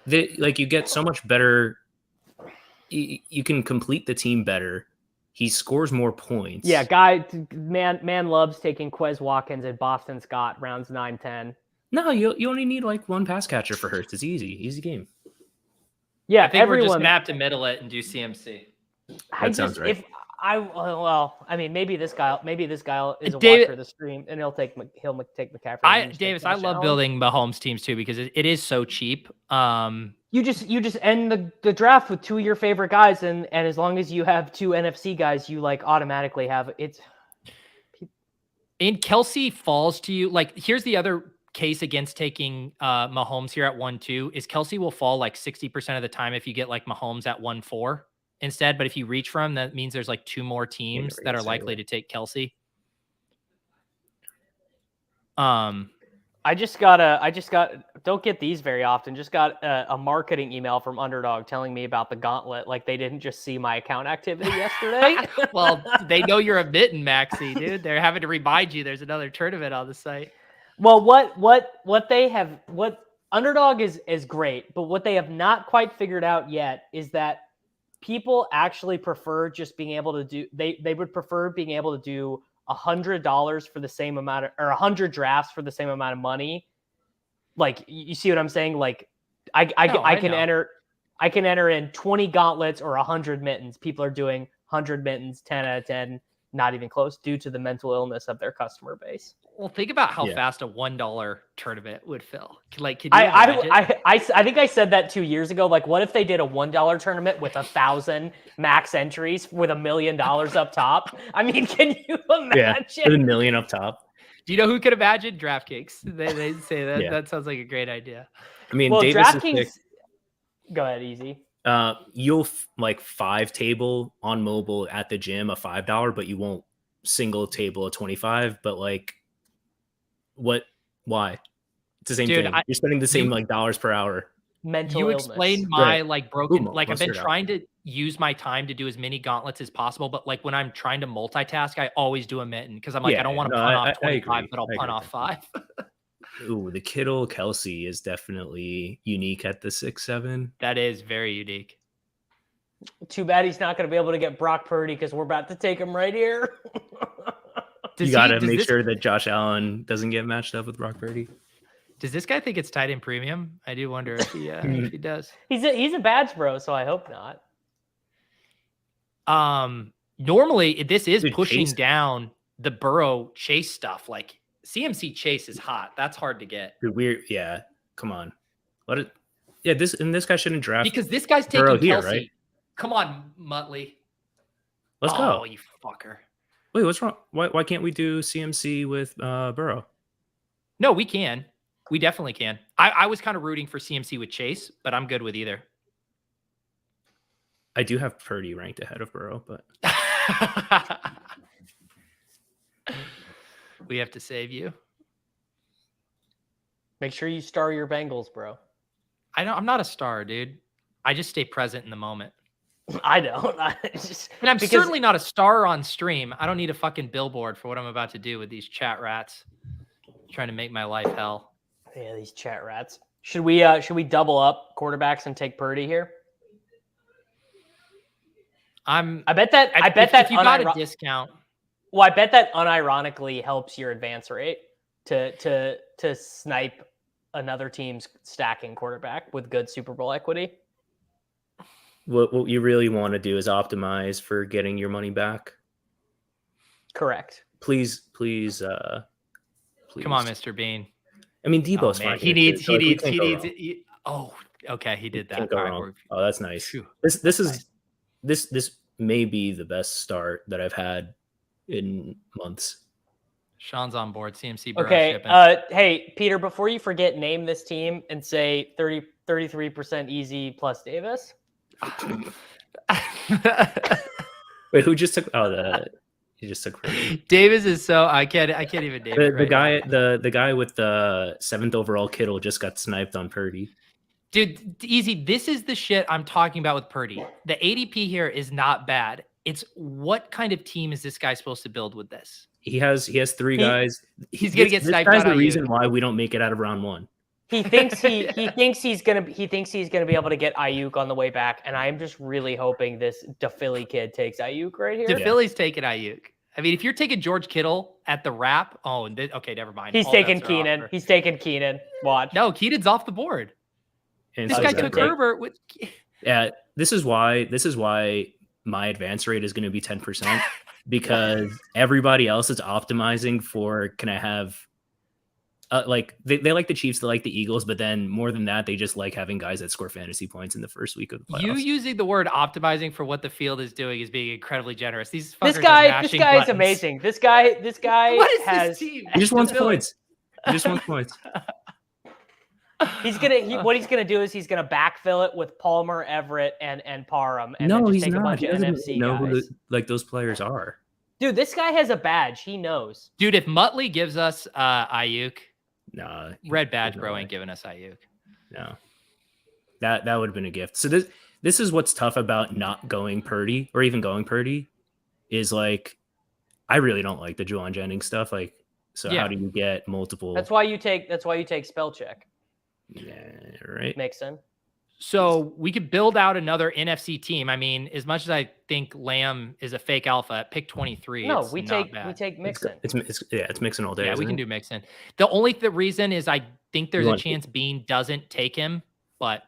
You get so much better. You can complete the team better. He scores more points. Yeah, man loves taking Quez Watkins and Boston Scott rounds 9, 10. No, you only need like one pass catcher for Hurts. It's easy game. Yeah, I think we're just gonna have to middle it and do CMC. That sounds right. Maybe this guy is a watcher of the stream, and he'll take McCaffrey. Davis, I love building Mahomes teams too because it is so cheap. You just end the draft with 2 of your favorite guys, and as long as you have 2 NFC guys, you like automatically have it. And Kelsey falls to you. Like, here's the other case against taking Mahomes here at 1-2 is Kelsey will fall like 60% of the time if you get like Mahomes at 1-4. Instead, but if you reach for him, that means there's like 2 more teams that are likely to take Kelsey. Don't get these very often. Just got a marketing email from Underdog telling me about the gauntlet. Like they didn't just see my account activity yesterday. Well, they know you're a mitten, Maxie, dude. They're having to remind you there's another tournament on the site. Well, what Underdog is great, but what they have not quite figured out yet is that people actually prefer just being able to do. They would prefer being able to do $100 for the same amount or 100 drafts for the same amount of money. Like, you see what I'm saying? Like I can enter in 20 gauntlets or 100 mittens. People are doing 100 mittens, 10 out of 10, not even close, due to the mental illness of their customer base. Well, think about how fast a $1 tournament would fill. Like, can you imagine? I think I said that 2 years ago. Like, what if they did a $1 tournament with 1,000 max entries with $1 million up top? I mean, can you imagine? Yeah, with $1 million up top. Do you know who could imagine? DraftKings. They say that. Yeah. That sounds like a great idea. I mean, Well, Davis DraftKings. Go ahead, Easy. You'll like 5 table on mobile at the gym a $5, but you won't single table a 25. But like, what? Why? It's the same Dude, thing. You're spending the same like dollars per hour. Mental You illness. explained my Right. like broken. Ooh, like I've been mustard out. trying to use my time to do as many gauntlets as possible, but like when I'm trying to multitask, I always do a mitten because I'm like, Yeah, I don't want to no, punt I off 25, agree. but I'll I punt agree. off 5. Ooh, the Kittle Kelsey is definitely unique at the 6-7. That is very unique. Too bad he's not going to be able to get Brock Purdy because we're about to take him right here. You got to make sure that Josh Allen doesn't get matched up with Brock Purdy. Does this guy think it's tight end premium? I do wonder if he if he does. He's a badge bro, so I hope not. Normally this is Dude, pushing Chase- down the Burrow Chase stuff. Like CMC Chase is hot. That's hard to get Dude, yeah. Come on. Let it. Yeah, this guy shouldn't draft because this guy's taking Burrow here, Kelsey. right? Come on, Muttley. Let's Oh, go. you fucker. Wait, what's wrong? Why can't we do CMC with Burrow? No, we can. We definitely can. I was kind of rooting for CMC with Chase, but I'm good with either. I do have Purdy ranked ahead of Burrow, but we have to save you. Make sure you star your Bengals, bro. I'm not a star, dude. I just stay present in the moment. I don't. And I'm certainly not a star on stream. I don't need a fucking billboard for what I'm about to do with these chat rats trying to make my life hell. Yeah, these chat rats. Should we double up quarterbacks and take Purdy here? I bet that if you got a discount. Well, I bet that unironically helps your advance rate to snipe another team's stacking quarterback with good Super Bowl equity. what you really want to do is optimize for getting your money back. Correct. Please. Come on, Mr. Bean. I mean, Debo's fine. He needs. Oh, okay. He did that. Can't go wrong. Oh, that's nice. This may be the best start that I've had in months. Sean's on board. CMC. Burrow Okay. shipping. Hey, Peter, before you forget, name this team and say 33% easy plus Davis. Wait, who just took? He just took. Davis is so I can't even name it. The guy, the guy with the 7th overall Kittle just got sniped on Purdy. Dude, easy. This is the shit I'm talking about with Purdy. The ADP here is not bad. It's what kind of team is this guy supposed to build with this? He has 3 guys. He's gonna get sniped. That's on the IU. reason why we don't make it out of round 1. He thinks he's gonna be able to get Ayuk on the way back, and I am just really hoping this DePhilly kid takes Ayuk right here. DePhilly's taking Ayuk. I mean, if you're taking George Kittle at the wrap, okay, never mind. He's All taking bets are Keenan. off. He's taking Keenan. Watch. No, Keenan's off the board. And This so guy he's took gonna Herbert with. Yeah, this is why my advance rate is going to be 10% because everybody else is optimizing for can I have like they like the Chiefs, they like the Eagles, but then more than that, they just like having guys that score fantasy points in the first week of the playoffs. You using the word optimizing for what the field is doing is being incredibly generous. These fuckers This are guy mashing is buttons. amazing. This guy What is has. this team? He just wants DePhilly. points. He just wants points. What he's gonna do is he's gonna backfill it with Palmer, Everett, and Parham, and No, then just he's take a not. bunch He of doesn't NFC know who guys. those players are. Dude, this guy has a badge. He knows. Dude, if Muttley gives us Ayuk, Nah, red badge no bro way. ain't giving us Ayuk. No, that would have been a gift. So this is what's tough about not going Purdy or even going Purdy is like I really don't like the Juwan Jennings stuff. Like, so Yeah. how do you get multiple? That's why you take spell check. Yeah, right. Mixon. So we could build out another NFC team. I mean, as much as I think Lamb is a fake alpha at pick 23, No, it's we not take bad. Mixon. It's mixing all day. Yeah, we isn't can it? do Mixon. The only reason is I think there's You a want- chance Bean doesn't take him, but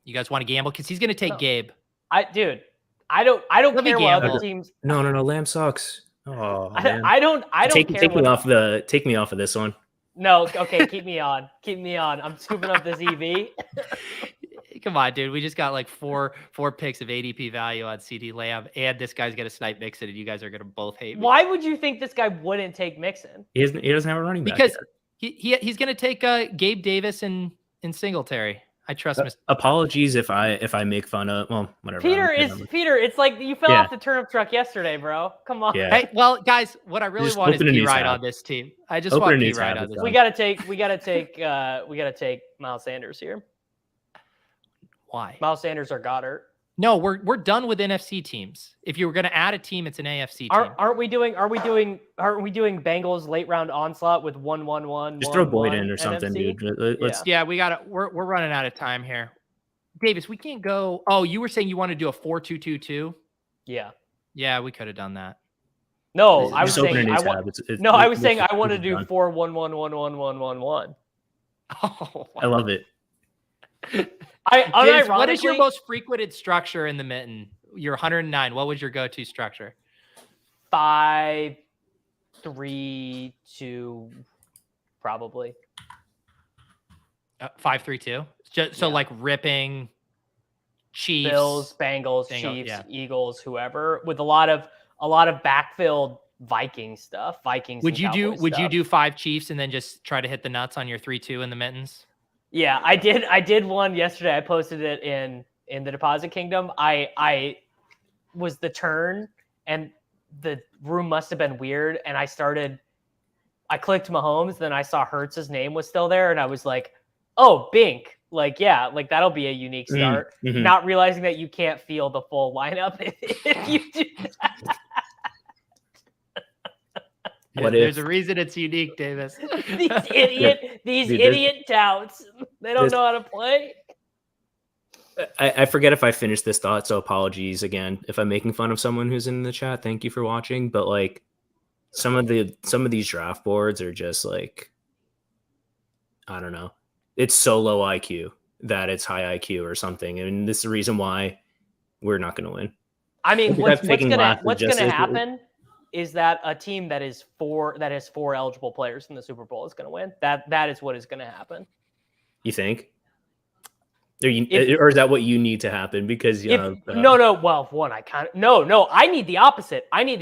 you guys want to gamble because he's going to take No. Gabe. I don't Let me care what other gamble. teams. No, Lamb sucks. Oh, man. I don't take care take me what. off take me off of this one. No, okay, keep me on. I'm scooping up this EV. Come on, dude. We just got like four picks of ADP value on CD Lamb, and this guy's gonna snipe Mixon, and you guys are gonna both hate me. Why would you think this guy wouldn't take Mixon? He doesn't have a running back because yet. he's gonna take Gabe Davis and Singletary. I trust Mr. Apologies if I make fun of whatever. Peter. It's like you fell off the turnip truck yesterday, bro. Come on. Yeah. Hey, well, guys, what I really Just want is open a new P-Ride tab. on this team. I just want P-Ride on this. We gotta take Miles Sanders here. Why? Miles Sanders or Goddard? No, we're done with NFC teams. If you were gonna add a team, it's an AFC team. Aren't we doing Bengals late round onslaught with 1-1-1? Just throw Boyd in or something, NFC? dude. Let's. Yeah, we're running out of time here. Davis, we can't go. Oh, you were saying you want to do a 4-2-2-2? Yeah. Yeah, we could have done that. No, I was saying I want to do 4-1-1-1-1-1-1-1-1. Oh, I love it. James, what is your most frequented structure in the mitten? You're 109. What was your go-to structure? 5-3-2, probably. 5-3-2. So like ripping Chiefs, Bills, Bengals, Chiefs, Eagles, whoever, with a lot of backfield Viking stuff. Would you do 5 Chiefs and then just try to hit the nuts on your 3-2 in the mittens? Yeah, I did one yesterday. I posted it in the Deposit Kingdom. I was the turn and the room must have been weird. And I clicked Mahomes, then I saw Hertz's name was still there. And I was like, oh, Bink. Like, yeah, like that'll be a unique start. Mm-hmm. Not realizing that you can't feel the full lineup if you do that. There's a reason it's unique, Davis. These idiot touts. They don't know how to play. I forget if I finished this thought, so apologies again if I'm making fun of someone who's in the chat. Thank you for watching, but like some of these draft boards are just like, I don't know. It's so low IQ that it's high IQ or something, and this is the reason why we're not going to win. I mean, what's going to happen is that a team that has 4 eligible players in the Super Bowl is going to win. That is what is going to happen. You think? Or is that what you need to happen? Because no. Well, one, I kind of no. I need the opposite. I need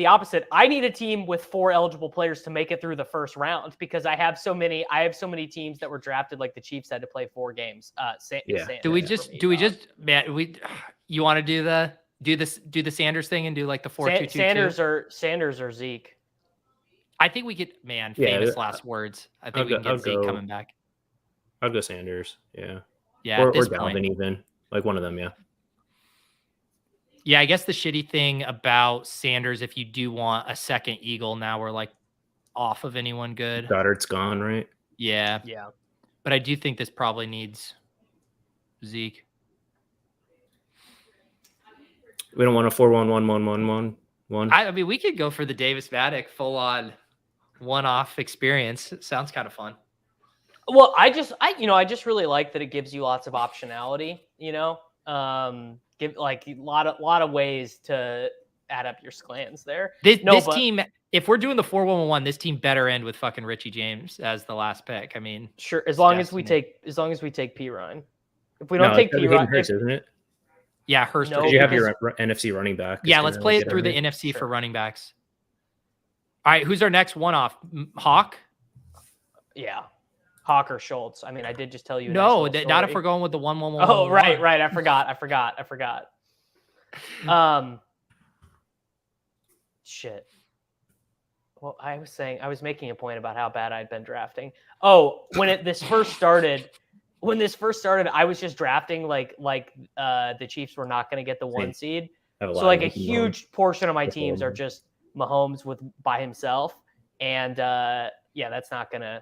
a team with 4 eligible players to make it through the first round because I have so many teams that were drafted. Like the Chiefs had to play 4 games. Do we just you want to do the Sanders thing and do like the 4-2-2-2? Sanders or Zeke? I think we could. Famous last words. I think we can get Zeke coming back. I'll go Sanders. Yeah. Yeah, or Dalvin even. Like one of them, yeah. Yeah, I guess the shitty thing about Sanders, if you do want a second Eagle, now we're like off of anyone good. Goddard's gone, right? Yeah. Yeah. But I do think this probably needs Zeke. We don't want a 4-1-1-1-1-1. I mean, we could go for the Davis Maddox full-on one-off experience. It sounds kind of fun. Well, I just really like that it gives you lots of optionality, give like a lot of ways to add up your clans there. This team, if we're doing the 4-1-1, this team better end with fucking Richie James as the last pick. I mean, sure. As long as we take P Ryan. If we don't take P Ryan, isn't it? Yeah, Hurst. No, you have your NFC running back. Yeah, let's play it through the NFC for running backs. All right, who's our next one off? Hawk? Yeah. Hawk or Schultz. I mean, I did just tell you. No, not if we're going with the 1-1-1. Oh, right. I forgot. Shit. Well, I was making a point about how bad I'd been drafting. Oh, when this first started, I was just drafting like the Chiefs were not going to get the 1 seed. So like a huge portion of my teams are just Mahomes by himself, and that's not gonna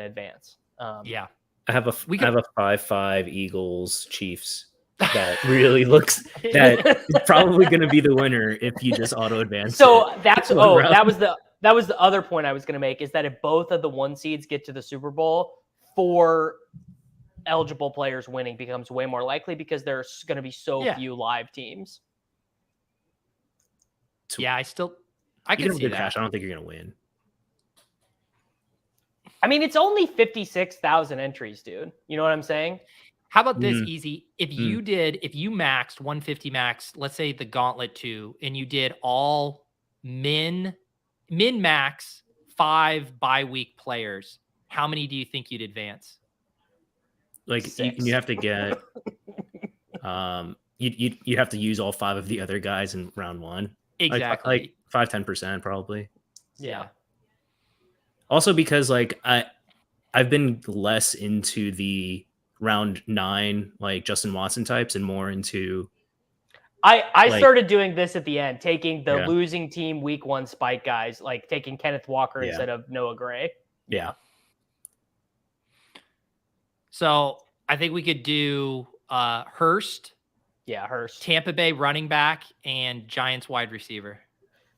advance. Yeah, I have a 5-5 Eagles Chiefs that really looks that is probably going to be the winner if you just auto advance. So that was the other point I was going to make is that if both of the 1 seeds get to the Super Bowl, 4 eligible players winning becomes way more likely because there's going to be so few live teams. Yeah, I can see that. Cash. I don't think you're going to win. I mean, it's only 56,000 entries, dude. You know what I'm saying? How about this, Easy? If you maxed 150 max, let's say the Gauntlet 2, and you did all min max 5 bye-week players, how many do you think you'd advance? Like you have to get, you have to use all 5 of the other guys in round 1. Exactly. Like 5-10% probably. Yeah. Also because like I've been less into the round 9 like Justin Watson types and more into. I started doing this at the end, taking the losing team week 1 spike guys, like taking Kenneth Walker instead of Noah Gray. Yeah. So I think we could do Hurst. Yeah, Hurst. Tampa Bay running back and Giants wide receiver.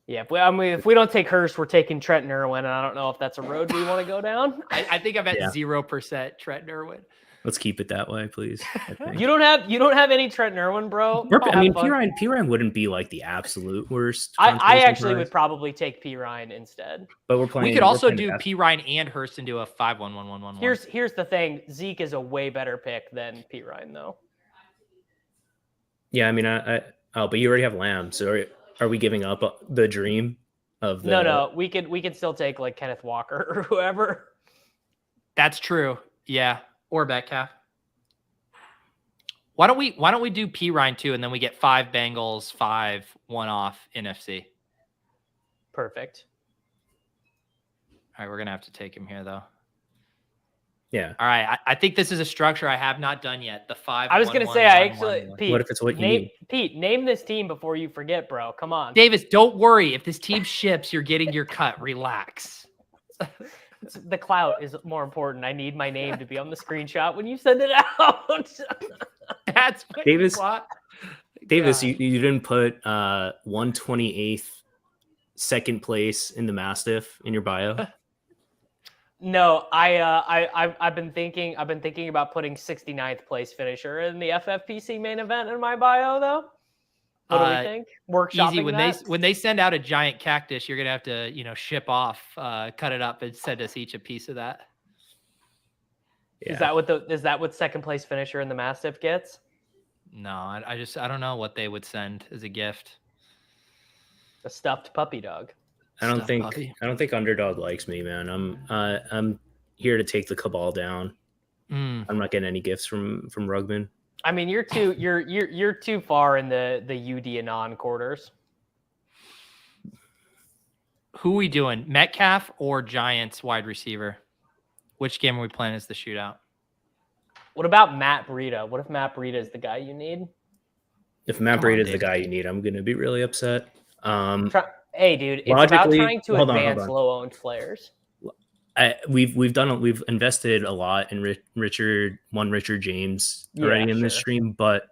Yeah, if we don't take Hurst, we're taking Trenton Irwin, and I don't know if that's a road we want to go down. I think I'm at 0% Trenton Irwin. Let's keep it that way, please. You don't have any Trenton Irwin, bro. I mean, P. Ryan wouldn't be like the absolute worst. I actually would probably take P. Ryan instead. But we're playing. We could also do P. Ryan and Hurst and do a 5-1-1-1-1-1. Here's the thing: Zeke is a way better pick than P. Ryan, though. Yeah, I mean, but you already have Lamb, so are we giving up the dream of the? No, we can still take like Kenneth Walker or whoever. That's true. Yeah. Or Metcalf. Why don't we do P Ryan too, and then we get 5 Bengals, 5 one-off NFC. Perfect. All right, we're gonna have to take him here though. Yeah. All right, I think this is a structure I have not done yet. The 5. I was gonna say Pete. What if it's what you need? Pete, name this team before you forget, bro. Come on, Davis. Don't worry. If this team ships, you're getting your cut. Relax. The clout is more important. I need my name to be on the screenshot when you send it out. That's Davis. Davis, you didn't put 128th second place in the Mastiff in your bio. No, I've been thinking about putting 69th place finisher in the FFPC main event in my bio though. What do we think? Workshopping Easy. When they send out a giant cactus, you're gonna have to ship off, cut it up, and send us each a piece of that. Yeah. Is that what second place finisher in the Mastiff gets? No, I don't know what they would send as a gift. A stuffed puppy dog. I don't think Underdog likes me, man. I'm here to take the cabal down. I'm not getting any gifts from Rugman. I mean, you're too far in the UD Anon quarters. Who are we doing? Metcalf or Giants wide receiver? Which game are we playing as the shootout? What about Matt Breida? What if Matt Breida is the guy you need? If Matt Breida is the guy you need, I'm going to be really upset. Hey, dude, it's about trying to advance low-owned players. We've invested a lot in Richard James already in this stream, but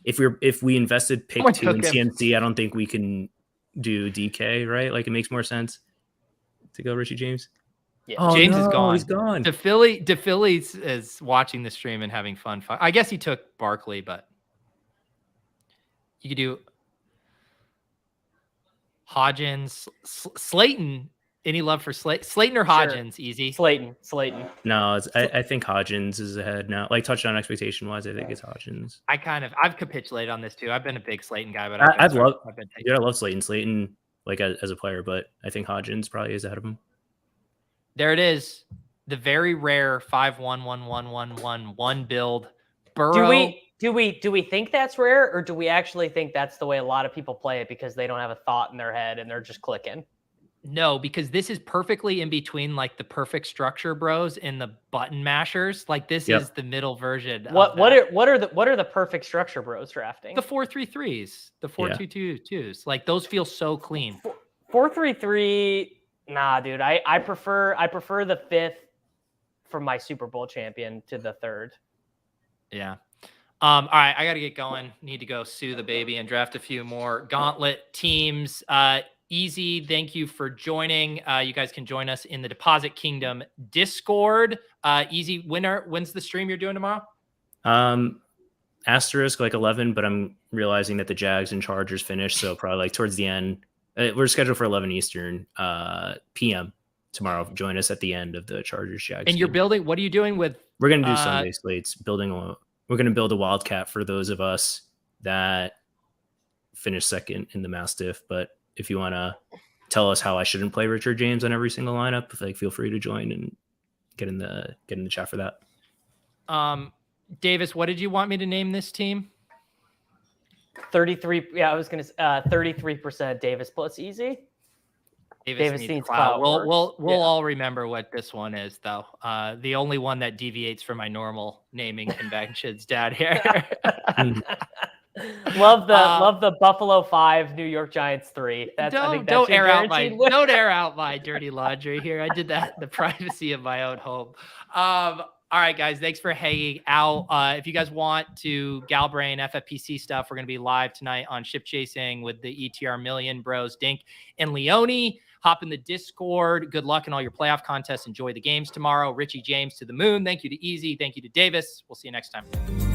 if we invested pick 2 in CNC, I don't think we can do DK, right? Like it makes more sense to go Richie James. Yeah. Oh, James is gone. He's gone. DePhilly is watching the stream and having fun. I guess he took Barkley, but you could do Hodgins, Slayton. Any love for Slayton or Hodgins? Sure. Easy. Slayton. No, I think Hodgins is ahead now. Like touchdown expectation wise, I think it's Hodgins. I've capitulated on this too. I've been a big Slayton guy, but I love Slayton. Slayton, like as a player, but I think Hodgins probably is ahead of him. There it is. The very rare 5-1-1-1-1-1 build. Burrow. Do we think that's rare, or do we actually think that's the way a lot of people play it because they don't have a thought in their head and they're just clicking? No, because this is perfectly in between like the perfect structure bros and the button mashers. Like this is the middle version. What are the perfect structure bros drafting? The 4-3-3s, the 4-2-2s. Like those feel so clean. 4-3-3. Nah, dude. I prefer the 5th from my Super Bowl champion to the 3rd. Yeah. All right, I got to get going. Need to go sue the baby and draft a few more gauntlet teams. Easy, thank you for joining. You guys can join us in the Deposit Kingdom Discord. Easy, when's the stream you're doing tomorrow? Asterisk like 11, but I'm realizing that the Jags and Chargers finish, so probably like towards the end. We're scheduled for 11 Eastern p.m. tomorrow. Join us at the end of the Chargers Jags. And you're building. What are you doing with? We're gonna do Sunday slates. Building we're going to build a Wildcat for those of us that finish second in the Mastiff. But if you want to tell us how I shouldn't play Richard James on every single lineup, like, feel free to join and get in the chat for that. Davis, what did you want me to name this team? 33. Yeah, I was going to 33% Davis plus easy. Davis needs clout. We'll all remember what this one is, though. The only one that deviates from my normal naming conventions down here. love the Buffalo 5, New York Giants 3. Don't air out my dirty laundry here. I did that in the privacy of my own home. All right, guys, thanks for hanging out. If you guys want to Galbrain FFPC stuff, we're going to be live tonight on Ship Chasing with the ETR Million bros, Dink and Leone. Hop in the Discord. Good luck in all your playoff contests. Enjoy the games tomorrow. Richie James to the moon. Thank you to Easy. Thank you to Davis. We'll see you next time.